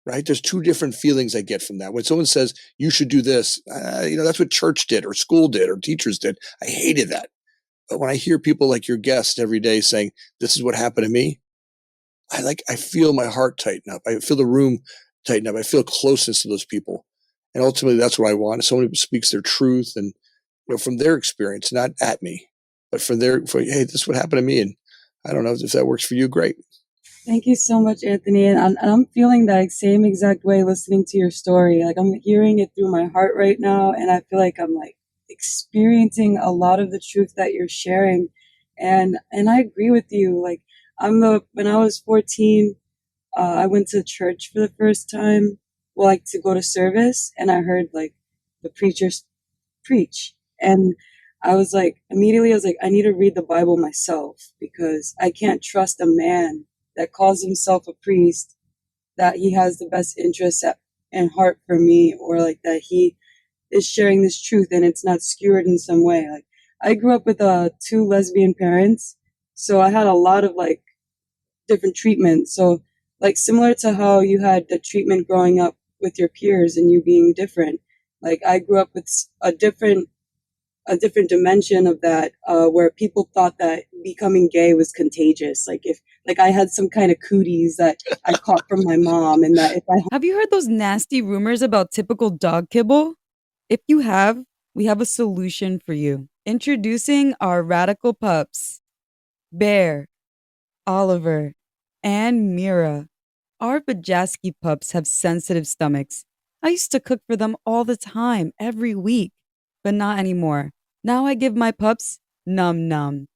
right? There's two different feelings I get from that. When someone says, you should do this, that's what church did or school did or teachers did. I hated that. But when I hear people like your guest every day saying, this is what happened to me, I feel my heart tighten up. I feel the room tighten up. I feel closeness to those people. And ultimately, that's what I want. Someone who speaks their truth and, from their experience, not at me, but hey, this is what happened to me. And I don't know if that works for you. Great. Thank you so much, Anthony. And I'm feeling that same exact way listening to your story. Like I'm hearing it through my heart right now, and I feel like I'm like experiencing a lot of the truth that you're sharing. And I agree with you. Like when I was 14, I went to church for the first time, well, like to go to service, and I heard like the preachers preach. And I was like, immediately, I was like, I need to read the Bible myself because I can't trust a man that calls himself a priest that he has the best interests and heart for me, or like that he is sharing this truth and it's not skewered in some way. Like I grew up with two lesbian parents, so I had a lot of like different treatment. So, like, similar to how you had the treatment growing up with your peers and you being different, like, I grew up with a different dimension of that, where people thought that becoming gay was contagious. Like, if, like, I had some kind of cooties that I caught from my mom, and that if I Have you heard those nasty rumors about typical dog kibble? If you have, we have a solution for you. Introducing our radical pups, Bear, Oliver, and Mira. Our Bajaski pups have sensitive stomachs. I used to cook for them all the time, every week, but not anymore. Now I give my pups Num Num.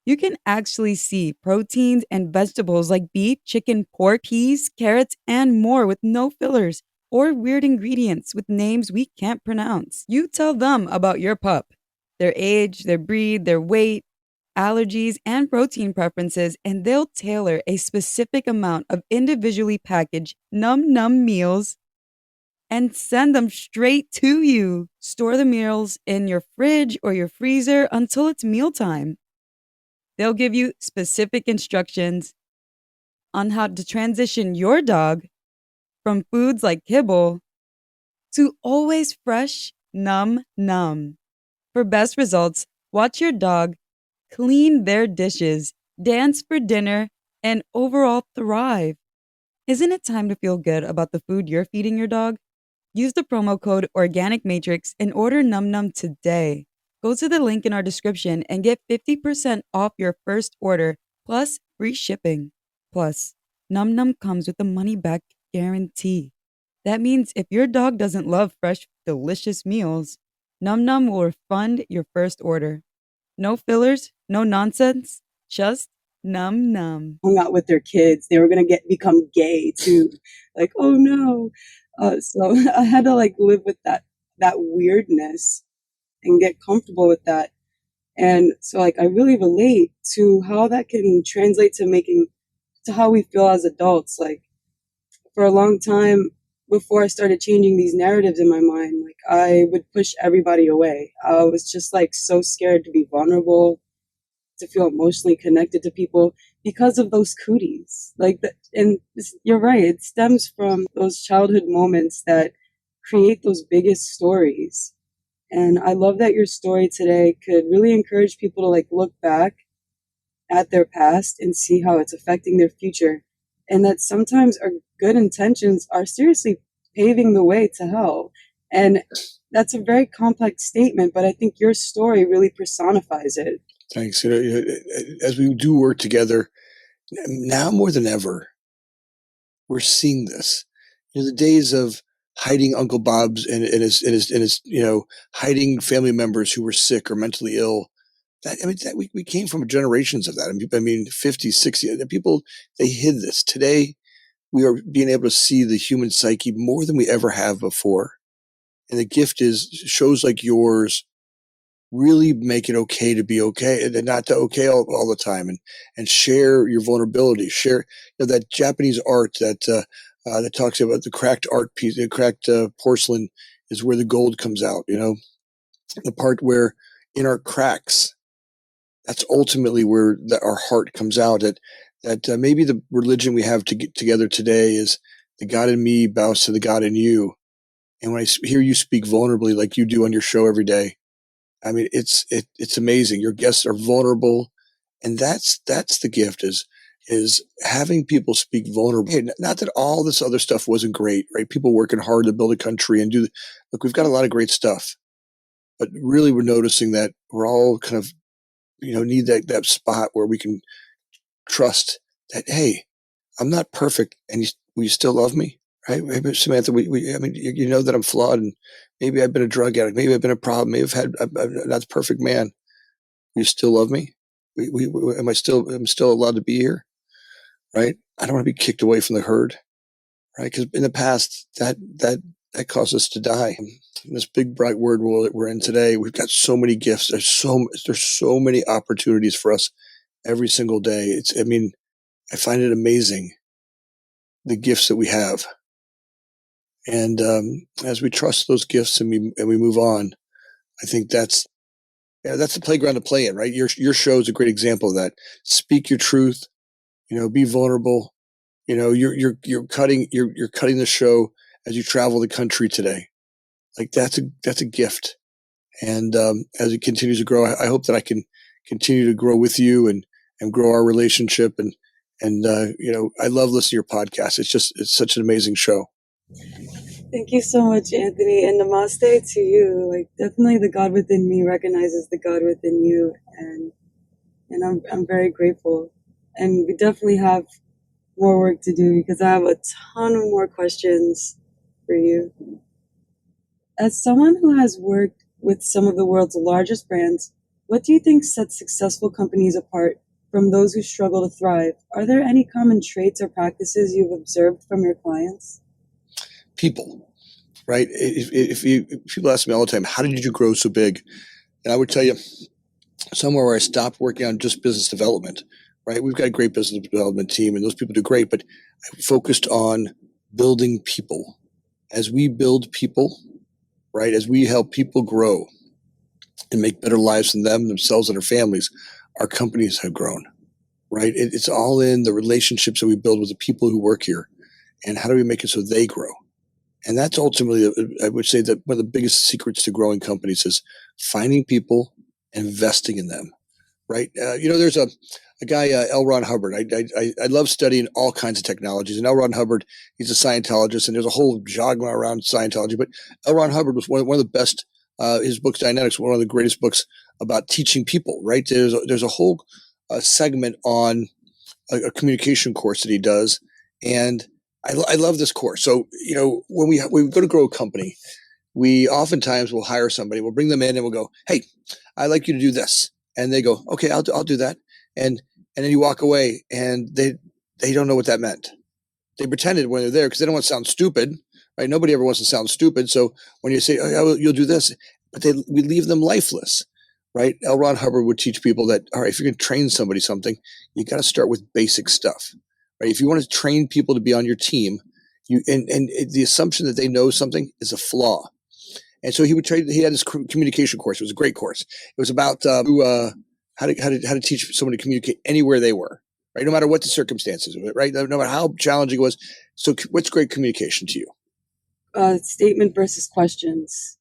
You can actually see proteins and vegetables like beef, chicken, pork, peas, carrots, and more with no fillers or weird ingredients with names we can't pronounce. You tell them about your pup, their age, their breed, their weight, allergies, and protein preferences, and they'll tailor a specific amount of individually packaged Num Num meals and send them straight to you. Store the meals in your fridge or your freezer until it's mealtime. They'll give you specific instructions on how to transition your dog from foods like kibble to always fresh Num Num. For best results, watch your dog clean their dishes, dance for dinner, and overall thrive. Isn't it time to feel good about the food you're feeding your dog? Use the promo code Organic Matrix and order Num Num today. Go to the link in our description and get 50% off your first order plus free shipping. Plus, Num Num comes with a money back guarantee. That means if your dog doesn't love fresh, delicious meals, Num Num will refund your first order. No fillers, no nonsense, just Num Num. hung out with their kids, they were gonna become gay too. Like, oh no. So I had to like live with that weirdness and get comfortable with that. And so like I really relate to how that can translate to how we feel as adults. Like for a long time before I started changing these narratives in my mind, like I would push everybody away. I was just like so scared to be vulnerable, to feel emotionally connected to people because of those cooties. Like that, and you're right, it stems from those childhood moments that create those biggest stories. And I love that your story today could really encourage people to like look back at their past and see how it's affecting their future. And that sometimes our good intentions are seriously paving the way to hell. And that's a very complex statement, but I think your story really personifies it. Thanks. As we do work together now more than ever, we're seeing this. The days of hiding Uncle Bob's and his hiding family members who were sick or mentally ill. We came from generations of that. I mean, 50, 60, the people, they hid this. Today, we are being able to see the human psyche more than we ever have before. And the gift is shows like yours really make it okay to be okay and not to okay all the time, and share your vulnerability. Share that Japanese art that talks about the cracked art piece, the cracked porcelain is where the gold comes out. The part where in our cracks, that's ultimately where our heart comes out. That maybe the religion we have to get together today is the God in me bows to the God in you. And when I hear you speak vulnerably like you do on your show every day, I mean, it's amazing. Your guests are vulnerable, and that's the gift is having people speak vulnerable. Hey, not that all this other stuff wasn't great, right? People working hard to build a country and look, we've got a lot of great stuff, but really we're noticing that we're all kind of need that spot where we can trust that, hey, I'm not perfect, and will you still love me? Right? Maybe, Samantha, I mean, you know that I'm flawed, and maybe I've been a drug addict. Maybe I've been a problem. Maybe I'm not the perfect man. Will you still love me? I'm still allowed to be here? Right? I don't want to be kicked away from the herd. Right? Because in the past, that caused us to die. In this big bright world that we're in today, we've got so many gifts. There's so many opportunities for us every single day. I find it amazing, the gifts that we have. And as we trust those gifts and we move on, I think that's the playground to play in, right? Your show is a great example of that. Speak your truth, be vulnerable. You're cutting the show as you travel the country today. Like that's a gift. And as it continues to grow, I hope that I can continue to grow with you and grow our relationship. And I love listening to your podcast. It's such an amazing show. Thank you so much, Anthony, and namaste to you. Like, definitely the God within me recognizes the God within you, and I'm very grateful. And we definitely have more work to do because I have a ton of more questions for you. As someone who has worked with some of the world's largest brands, what do you think sets successful companies apart from those who struggle to thrive? Are there any common traits or practices you've observed from your clients? People, right? If people ask me all the time, how did you grow so big? And I would tell you, somewhere where I stopped working on just business development, right? We've got a great business development team and those people do great, but I focused on building people. As we build people, right? As we help people grow and make better lives for themselves and their families, our companies have grown, right? It's all in the relationships that we build with the people who work here. And how do we make it so they grow? And that's ultimately, I would say, that one of the biggest secrets to growing companies is finding people, investing in them, right? There's a guy, L. Ron Hubbard. I love studying all kinds of technologies. And L. Ron Hubbard, he's a Scientologist, and there's a whole genre around Scientology. But L. Ron Hubbard was one of the best. His book, Dynamics, one of the greatest books about teaching people, right? There's a whole segment on a communication course that he does. And I love this course. So, when we go to grow a company, we oftentimes will hire somebody, we'll bring them in and we'll go, hey, I'd like you to do this. And they go, okay, I'll do that. And then you walk away and they don't know what that meant. They pretended when they're there because they don't want to sound stupid, right? Nobody ever wants to sound stupid. So when you say, oh, you'll do this, but we leave them lifeless, right? L. Ron Hubbard would teach people that, all right, if you're going to train somebody something, you got to start with basic stuff. Right? If you want to train people to be on your team, and the assumption that they know something is a flaw. And so he had this communication course. It was a great course. It was about how to teach someone to communicate anywhere they were, right? No matter what the circumstances of it, right? No matter how challenging it was. So what's great communication to you? Statement versus questions.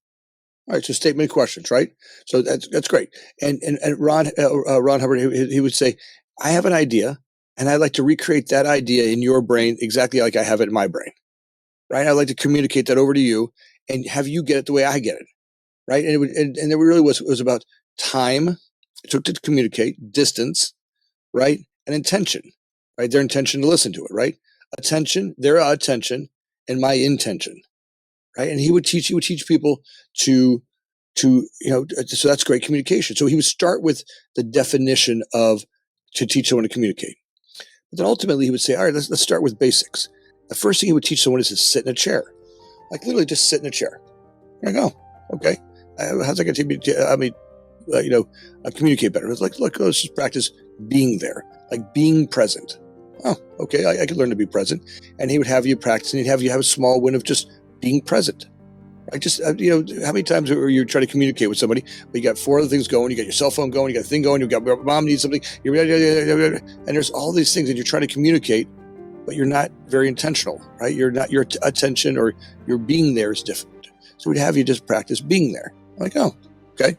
All right, so statement and questions, right? So that's great. And Ron Hubbard, he would say, I have an idea, and I'd like to recreate that idea in your brain exactly like I have it in my brain, right? I'd like to communicate that over to you and have you get it the way I get it, right? And it really was about time it took to communicate, distance, right? And intention, right? Their intention to listen to it, right? Attention, their attention, and my intention, right? And he would teach people to so that's great communication. So he would start with the definition to teach someone to communicate. But then ultimately he would say, all right, let's start with basics. The first thing he would teach someone is to sit in a chair. Like literally just sit in a chair. And I go, okay, how's that going to teach me, communicate better? It's like, look, let's just practice being there, like being present. Oh, okay, I could learn to be present. And he would have you practice, and he'd have you have a small win of just being present. Right? Just, how many times are you trying to communicate with somebody, but you got four other things going, you got your cell phone going, you got a thing going, you got mom needs something, and there's all these things that you're trying to communicate, but you're not very intentional, right? You're not, your attention or your being there is different. So we'd have you just practice being there. I'm like, oh, okay.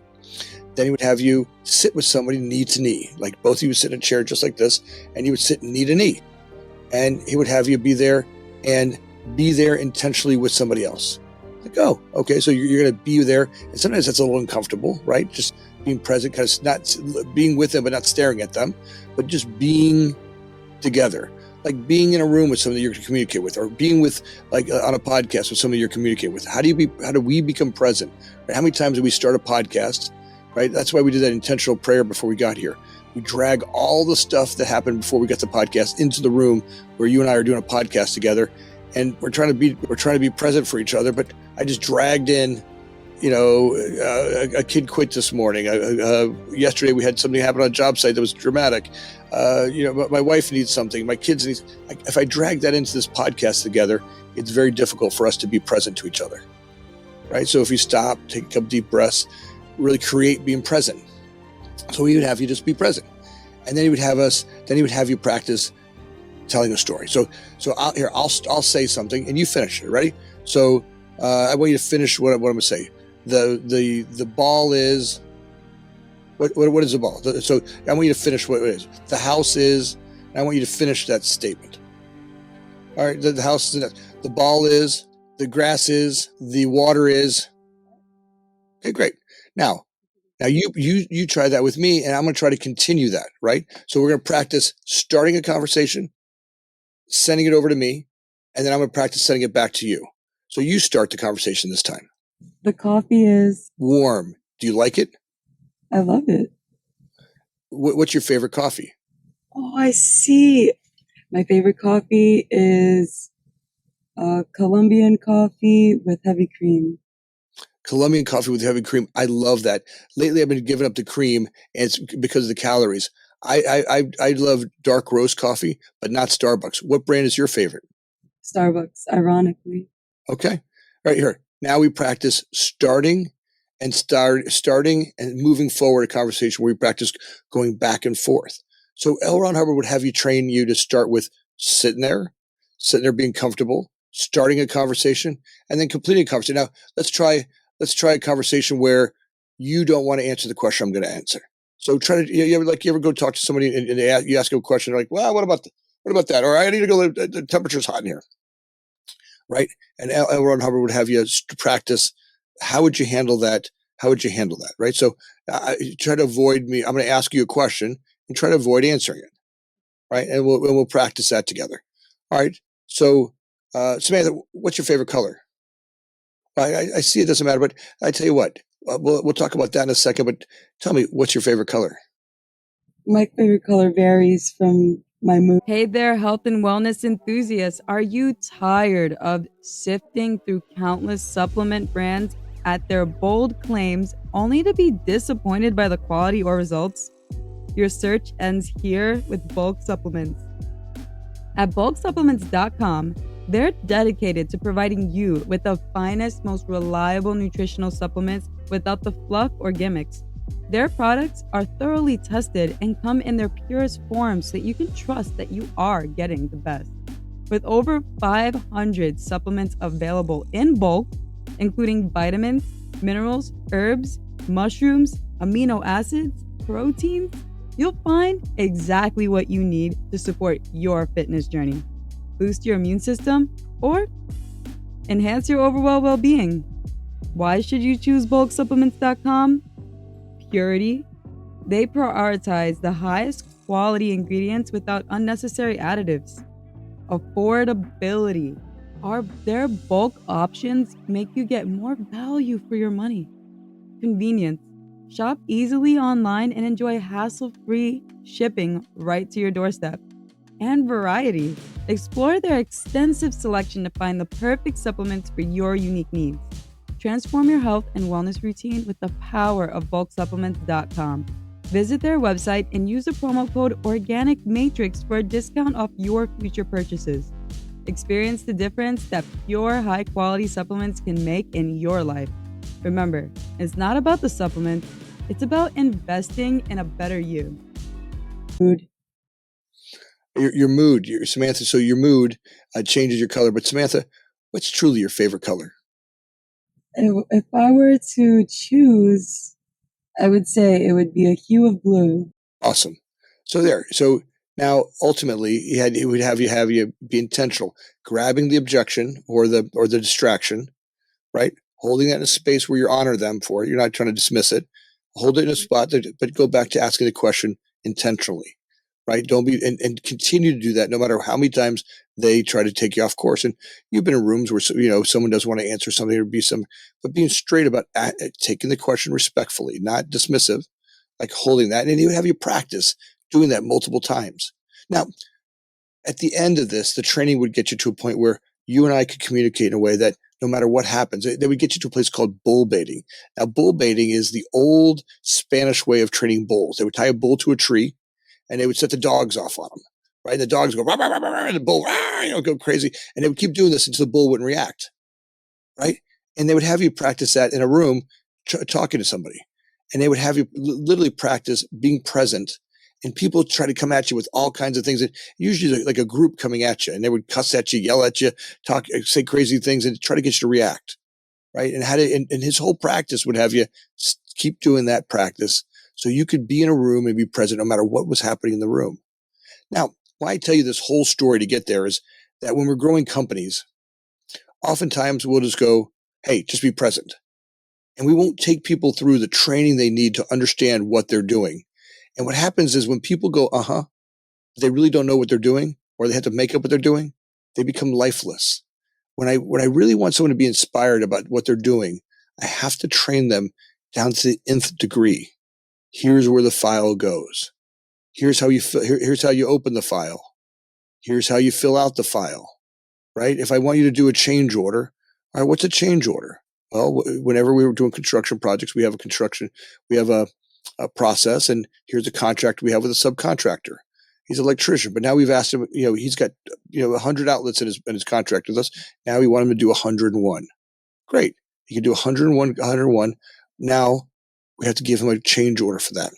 Then he would have you sit with somebody knee to knee, like both of you would sit in a chair just like this, and you would sit knee to knee. And he would have you be there and be there intentionally with somebody else. Like, oh, okay, so you're going to be there. And sometimes that's a little uncomfortable, right? Just being present, kind of not being with them, but not staring at them, but just being together. like being in a room with somebody you're going to communicate with, or being with like on a podcast with somebody you're communicating with. How do we become present? Right? How many times do we start a podcast? Right? That's why we did that intentional prayer before we got here. We drag all the stuff that happened before we got the podcast into the room where you and I are doing a podcast together, and we're trying to be present for each other. But I just dragged in, a kid quit this morning. Yesterday we had something happen on a job site that was dramatic. My wife needs something. My kids need. If I drag that into this podcast together, it's very difficult for us to be present to each other, right? So if you stop, take a couple deep breaths, really create being present. So he would have you just be present, and then he would have you practice telling a story. So I'll say something and you finish it. Ready? So I want you to finish what I'm going to say. The ball is. What is the ball? So I want you to finish what it is. The house is. And I want you to finish that statement. All right. The house is. The ball is. The grass is. The water is. Okay, great. Now you try that with me, and I'm going to try to continue that. Right. So we're going to practice starting a conversation, sending it over to me, and then I'm going to practice sending it back to you. So you start the conversation this time. The coffee is warm. Do you like it? I love it. What's your favorite coffee? Oh, I see. My favorite coffee is Colombian coffee with heavy cream. Colombian coffee with heavy cream. I love that. Lately, I've been giving up the cream, and it's because of the calories. I love dark roast coffee, but not Starbucks. What brand is your favorite? Starbucks, ironically. Okay. Right here. Now we practice starting and moving forward a conversation where we practice going back and forth. So L. Ron Hubbard would have you train you to start with sitting there being comfortable, starting a conversation, and then completing a conversation. Now let's try a conversation where you don't want to answer the question I'm going to answer. So try to you ever go talk to somebody and you ask them a question, they're like, well, what about that? Or I need to go. The temperature's hot in here, right? And L. Ron Hubbard would have you practice. How would you handle that? Right? So try to avoid me. I'm going to ask you a question and try to avoid answering it, right? And we'll practice that together. All right. So Samantha, what's your favorite color? I see it doesn't matter, but I tell you what, we'll talk about that in a second. But tell me, what's your favorite color? My favorite color varies from my mood. Hey there, health and wellness enthusiasts. Are you tired of sifting through countless supplement brands at their bold claims only to be disappointed by the quality or results? Your search ends here with Bulk Supplements. At bulksupplements.com, they're dedicated to providing you with the finest, most reliable nutritional supplements without the fluff or gimmicks. Their products are thoroughly tested and come in their purest form so that you can trust that you are getting the best. With over 500 supplements available in bulk, including vitamins, minerals, herbs, mushrooms, amino acids, proteins, you'll find exactly what you need to support your fitness journey, boost your immune system, or enhance your overall well-being. Why should you choose bulksupplements.com? Purity. They prioritize the highest quality ingredients without unnecessary additives. Affordability. Their bulk options make you get more value for your money. Convenience. Shop easily online and enjoy hassle-free shipping right to your doorstep. And variety. Explore their extensive selection to find the perfect supplements for your unique needs. Transform your health and wellness routine with the power of bulksupplements.com. Visit their website and use the promo code ORGANICMATRIX for a discount off your future purchases. Experience the difference that pure, high-quality supplements can make in your life. Remember, it's not about the supplements, it's about investing in a better you. Mood. Your mood, Samantha. So your mood changes your color. But Samantha, what's truly your favorite color? If I were to choose, I would say it would be a hue of blue. Awesome. So now ultimately it would have you be intentional, grabbing the objection or the distraction, right? Holding that in a space where you honor them for it. You're not trying to dismiss it. Hold it in a spot, but go back to asking the question intentionally. right? Don't be, and continue to do that no matter how many times they try to take you off course. And you've been in rooms where, someone doesn't want to answer something or but being straight about taking the question respectfully, not dismissive, like holding that. And he would have you practice doing that multiple times. Now, at the end of this, the training would get you to a point where you and I could communicate in a way that no matter what happens, they would get you to a place called bull baiting. Now, bull baiting is the old Spanish way of training bulls. They would tie a bull to a tree and they would set the dogs off on them, right? And the dogs go, rah, rah, rah, rah, and the bull, rah, go crazy. And they would keep doing this until the bull wouldn't react, right? And they would have you practice that in a room talking to somebody. And they would have you literally practice being present. And people try to come at you with all kinds of things. And usually like a group coming at you, and they would cuss at you, yell at you, talk, say crazy things, and try to get you to react, right? And his whole practice would have you keep doing that practice so you could be in a room and be present no matter what was happening in the room. Now, why I tell you this whole story to get there is that when we're growing companies, oftentimes we'll just go, hey, just be present. And we won't take people through the training they need to understand what they're doing. And what happens is when people go, they really don't know what they're doing, or they have to make up what they're doing, they become lifeless. When I really want someone to be inspired about what they're doing, I have to train them down to the nth degree. Here's where the file goes. Here's how you open the file. Here's how you fill out the file, right? If I want you to do a change order, all right, what's a change order? Well, whenever we were doing construction projects, we have a process, and here's a contract we have with a subcontractor. He's an electrician, but now we've asked him, he's got, 100 outlets in his contract with us. Now we want him to do 101. Great. He can do 101. Now we have to give him a change order for that.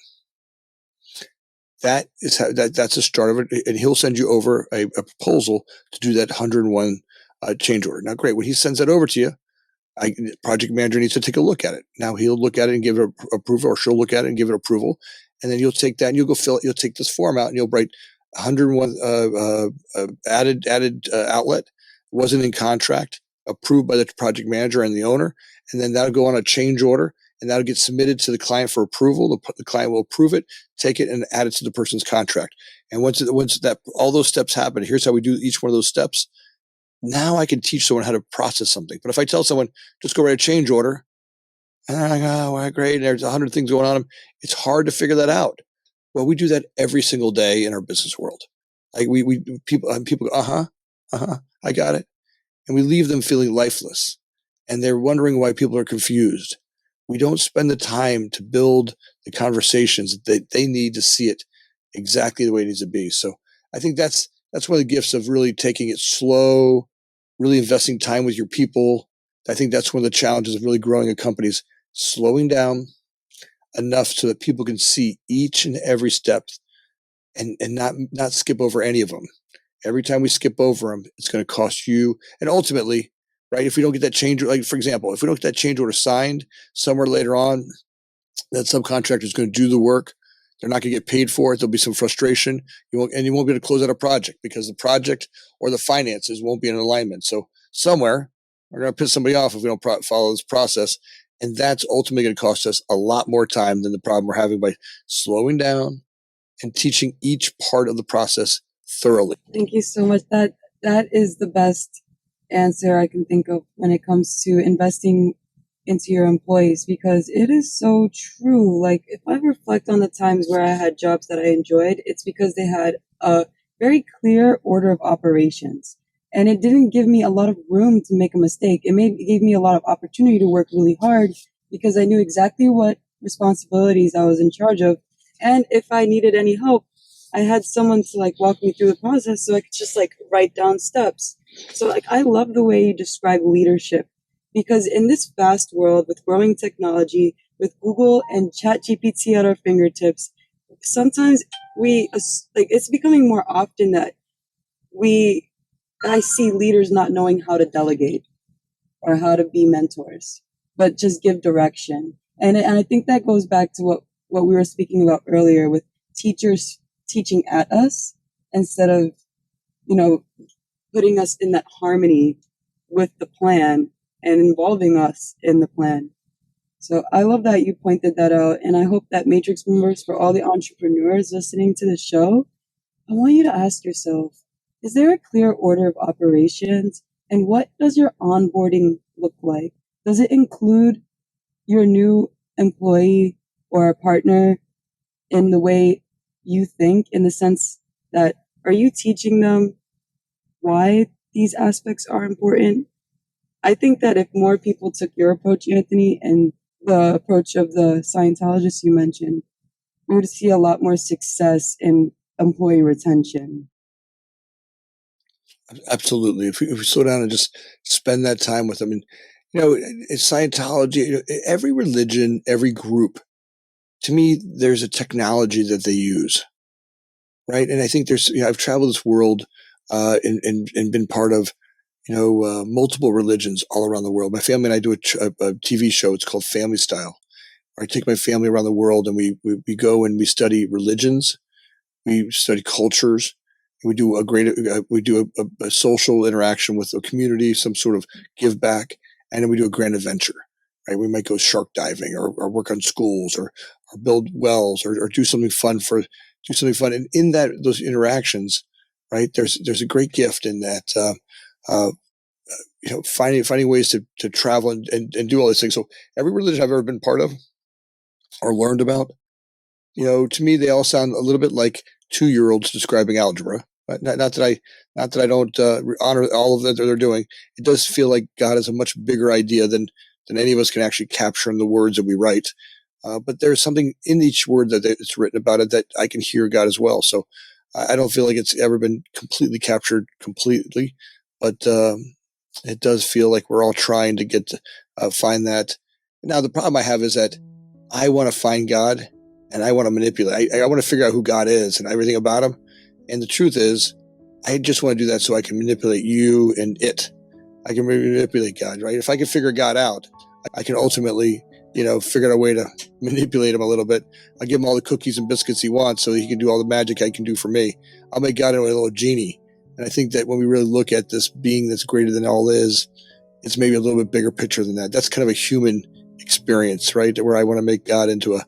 That's the start of it. And he'll send you over a proposal to do that 101 change order. Now, great. When he sends that over to you, project manager needs to take a look at it. Now he'll look at it and give it approval, or she'll look at it and give it approval. And then you'll take that and you'll go fill it. You'll take this form out and you'll write 101 added outlet, wasn't in contract, approved by the project manager and the owner. And then that'll go on a change order and that'll get submitted to the client for approval. The client will approve it, take it, and add it to the person's contract. And once that all those steps happen, here's how we do each one of those steps. Now I can teach someone how to process something. But if I tell someone, just go write a change order, and they're like, oh, well, great, and there's 100 things going on, it's hard to figure that out. Well, we do that every single day in our business world. Like people go, I got it. And we leave them feeling lifeless. And they're wondering why people are confused. We don't spend the time to build the conversations that they need to see it exactly the way it needs to be. So I think that's one of the gifts of really taking it slow, really investing time with your people. I think that's one of the challenges of really growing a company is slowing down enough so that people can see each and every step and not skip over any of them. Every time we skip over them, it's going to cost you. And ultimately, right, if we don't get that change, like for example, if we don't get that change order signed somewhere later on, that subcontractor is going to do the work. They're not going to get paid for it. There'll be some frustration. You won't be able to close out a project because the project or the finances won't be in alignment. So somewhere we're going to piss somebody off if we don't follow this process. And that's ultimately going to cost us a lot more time than the problem we're having by slowing down and teaching each part of the process thoroughly. Thank you so much. That is the best answer I can think of when it comes to investing into your employees, because it is so true. Like if I reflect on the times where I had jobs that I enjoyed, it's because they had a very clear order of operations. And it didn't give me a lot of room to make a mistake. It gave me a lot of opportunity to work really hard because I knew exactly what responsibilities I was in charge of. And if I needed any help, I had someone to like walk me through the process so I could just like write down steps. So like I love the way you describe leadership, because in this fast world with growing technology, with Google and ChatGPT at our fingertips, sometimes it's becoming more often that I see leaders not knowing how to delegate or how to be mentors, but just give direction. And I think that goes back to what we were speaking about earlier with teachers teaching at us instead of, putting us in that harmony with the plan and involving us in the plan. So I love that you pointed that out. And I hope that Matrix members, for all the entrepreneurs listening to the show, I want you to ask yourself, is there a clear order of operations? And what does your onboarding look like? Does it include your new employee or a partner in the way you think, in the sense that, are you teaching them why these aspects are important? I think that if more people took your approach, Anthony, and the approach of the Scientologists you mentioned, we would see a lot more success in employee retention. Absolutely. If we slow down and just spend that time with them, and it's Scientology, every religion, every group, to me, there's a technology that they use, right? And I think I've traveled this world and been part of multiple religions all around the world. My family and I do a TV show. It's called Family Style. I take my family around the world, and we go and we study religions, we study cultures, we do a social interaction with the community, some sort of give back, and then we do a grand adventure. Right, we might go shark diving, or work on schools, or build wells, or do something fun. And in those interactions, right, there's a great gift in that. Finding ways to travel and do all these things. So every religion I've ever been part of or learned about, to me, they all sound a little bit like 2-year-olds describing algebra. Not that I don't honor all of that they're doing. It does feel like God is a much bigger idea than any of us can actually capture in the words that we write. But there's something in each word that it's written about it that I can hear God as well. So I don't feel like it's ever been completely captured completely, but it does feel like we're all trying to get to find that. Now, the problem I have is that I want to find God, and I want to manipulate. I want to figure out who God is and everything about him. And the truth is, I just want to do that so I can manipulate you and it. I can manipulate God, right? If I can figure God out, I can ultimately, figure out a way to manipulate him a little bit. I'll give him all the cookies and biscuits he wants so he can do all the magic I can do for me. I'll make God into a little genie. And I think that when we really look at this being that's greater than all is, it's maybe a little bit bigger picture than that. That's kind of a human experience, right? Where I want to make God into a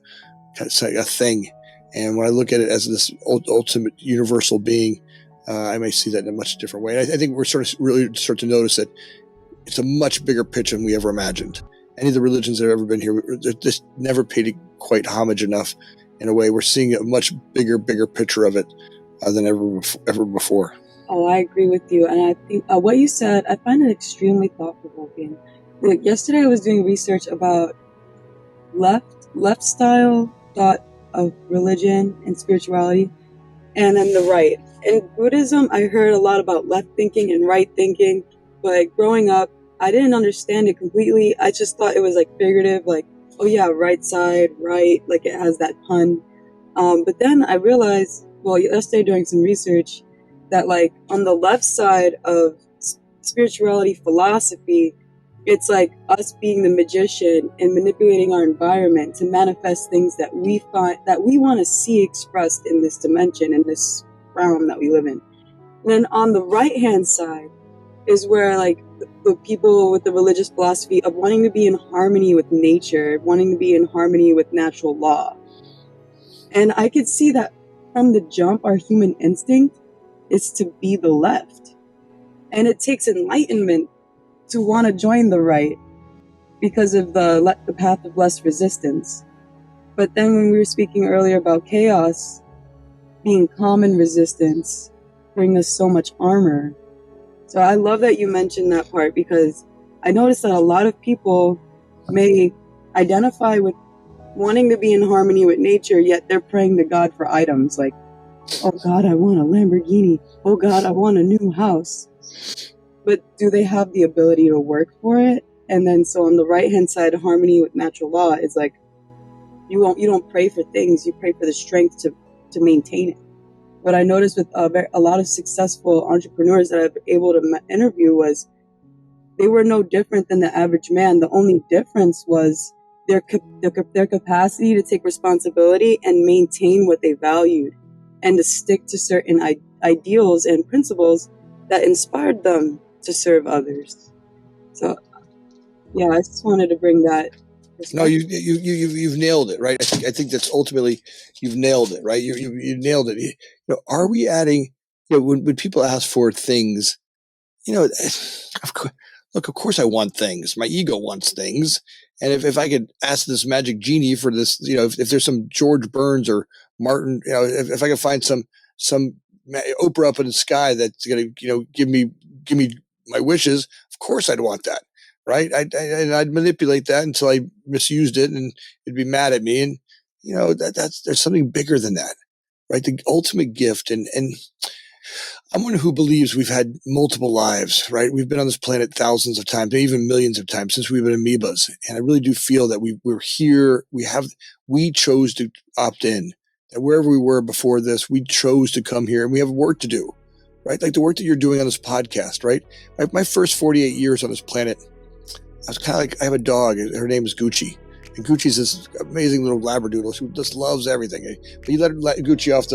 thing. And when I look at it as this ultimate universal being, I may see that in a much different way. And I think we're really start to notice that it's a much bigger picture than we ever imagined. Any of the religions that have ever been here, they're just never paid quite homage enough. In a way, we're seeing a much bigger picture of it than ever before. Oh, I agree with you. And I think what you said, I find it extremely thought-provoking. Yesterday I was doing research about left style thought of religion and spirituality, and then the right. In Buddhism, I heard a lot about left thinking and right thinking, but growing up, I didn't understand it completely. I just thought it was like figurative, like, oh yeah, right side, right, like it has that pun. But then I realized, well, yesterday doing some research, that like on the left side of spirituality philosophy, it's like us being the magician and manipulating our environment to manifest things that we want to see expressed in this dimension, in this realm that we live in. And then on the right hand side is where like the people with the religious philosophy of wanting to be in harmony with nature, wanting to be in harmony with natural law. And I could see that from the jump, our human instinct is to be the left. And it takes enlightenment to want to join the right because of the path of less resistance. But then when we were speaking earlier about chaos being common resistance, bring us so much armor. So I love that you mentioned that part, because I noticed that a lot of people may identify with wanting to be in harmony with nature, yet they're praying to God for items like, oh God, I want a Lamborghini. Oh God, I want a new house. But do they have the ability to work for it? And then so on the right hand side, harmony with natural law is like, you don't pray for things, you pray for the strength to maintain it. What I noticed with a lot of successful entrepreneurs that I've been able to interview was they were no different than the average man. The only difference was their capacity to take responsibility and maintain what they valued, and to stick to certain ideals and principles that inspired them to serve others. So, yeah, I just wanted to bring that No, perspective. you've nailed it, right? I think that's ultimately you've nailed it, right? You nailed it. Are we adding? When people ask for things, of course, look, of course, I want things. My ego wants things, and if I could ask this magic genie for this, if there's some George Burns or Martin, if I could find some Oprah up in the sky that's going to, give me my wishes, of course I'd want that. Right. I'd manipulate that until I misused it and it'd be mad at me. And, there's something bigger than that, right? The ultimate gift. And I'm one who believes we've had multiple lives, right? We've been on this planet thousands of times, even millions of times since we've been amoebas. And I really do feel that we're here. We chose to opt in, that wherever we were before this, we chose to come here and we have work to do, right? Like the work that you're doing on this podcast, right? My first 48 years on this planet, I was kind of like, I have a dog. Her name is Gucci. And Gucci's this amazing little Labradoodle who just loves everything. But you let Gucci off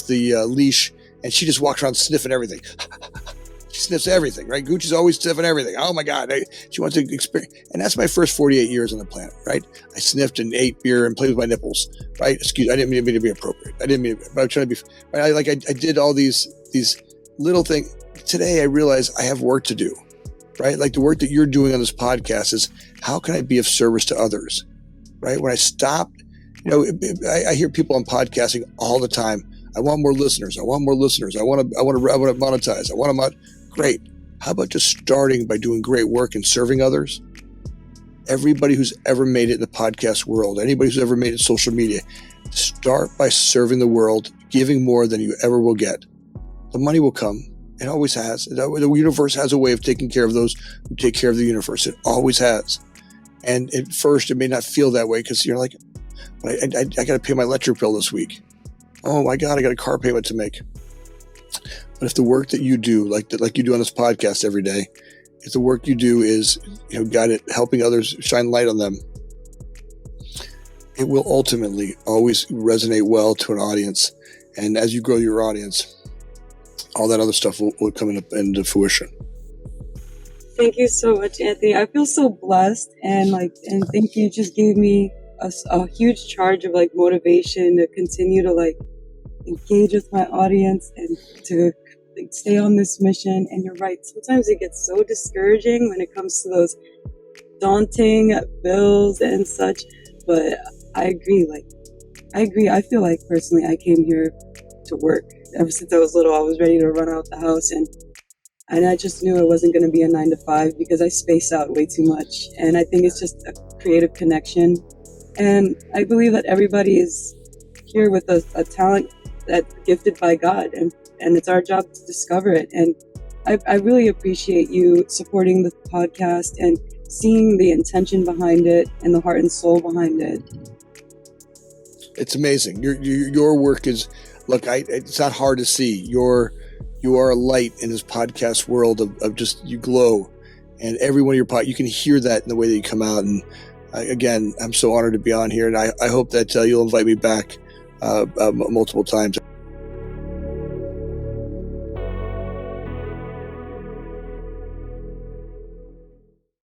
the leash, and she just walks around sniffing everything. She sniffs everything, right? Gucci's always sniffing everything. Oh my God. She wants to experience. And that's my first 48 years on the planet, right? I sniffed and ate beer and played with my nipples, right? I didn't mean to be appropriate. I didn't mean to, but I was trying to be, right? I did all these little things. Today I realize I have work to do. Right? Like the work that you're doing on this podcast is how can I be of service to others? Right? When I stop, I hear people on podcasting all the time. I want more listeners. I want more listeners. I want to monetize. Great. How about just starting by doing great work and serving others? Everybody who's ever made it in the podcast world, anybody who's ever made it in social media, start by serving the world, giving more than you ever will get. The money will come. It always has. The universe has a way of taking care of those who take care of the universe. It always has. And at first, it may not feel that way because you're like, I got to pay my electric bill this week. Oh my God, I got a car payment to make. But if the work that you do, like you do on this podcast every day, if the work you do is, guided, helping others, shine light on them, it will ultimately always resonate well to an audience. And as you grow your audience, all that other stuff will come into fruition. Thank you so much, Anthony. I feel so blessed and thank you. Just gave me a huge charge of motivation to continue to engage with my audience and to stay on this mission. And you're right. Sometimes it gets so discouraging when it comes to those daunting bills and such. But I agree. I feel like personally, I came here to work. Ever since I was little, I was ready to run out the house, and I just knew it wasn't going to be a 9 to 5 because I space out way too much. And I think it's just a creative connection. And I believe that everybody is here with a talent that's gifted by God, and it's our job to discover it. And I really appreciate you supporting the podcast and seeing the intention behind it and the heart and soul behind it. It's amazing. Your work is. Look, it's not hard to see. You are a light in this podcast world of just, you glow. And every one of your you can hear that in the way that you come out. And again, I'm so honored to be on here. And I hope that you'll invite me back multiple times.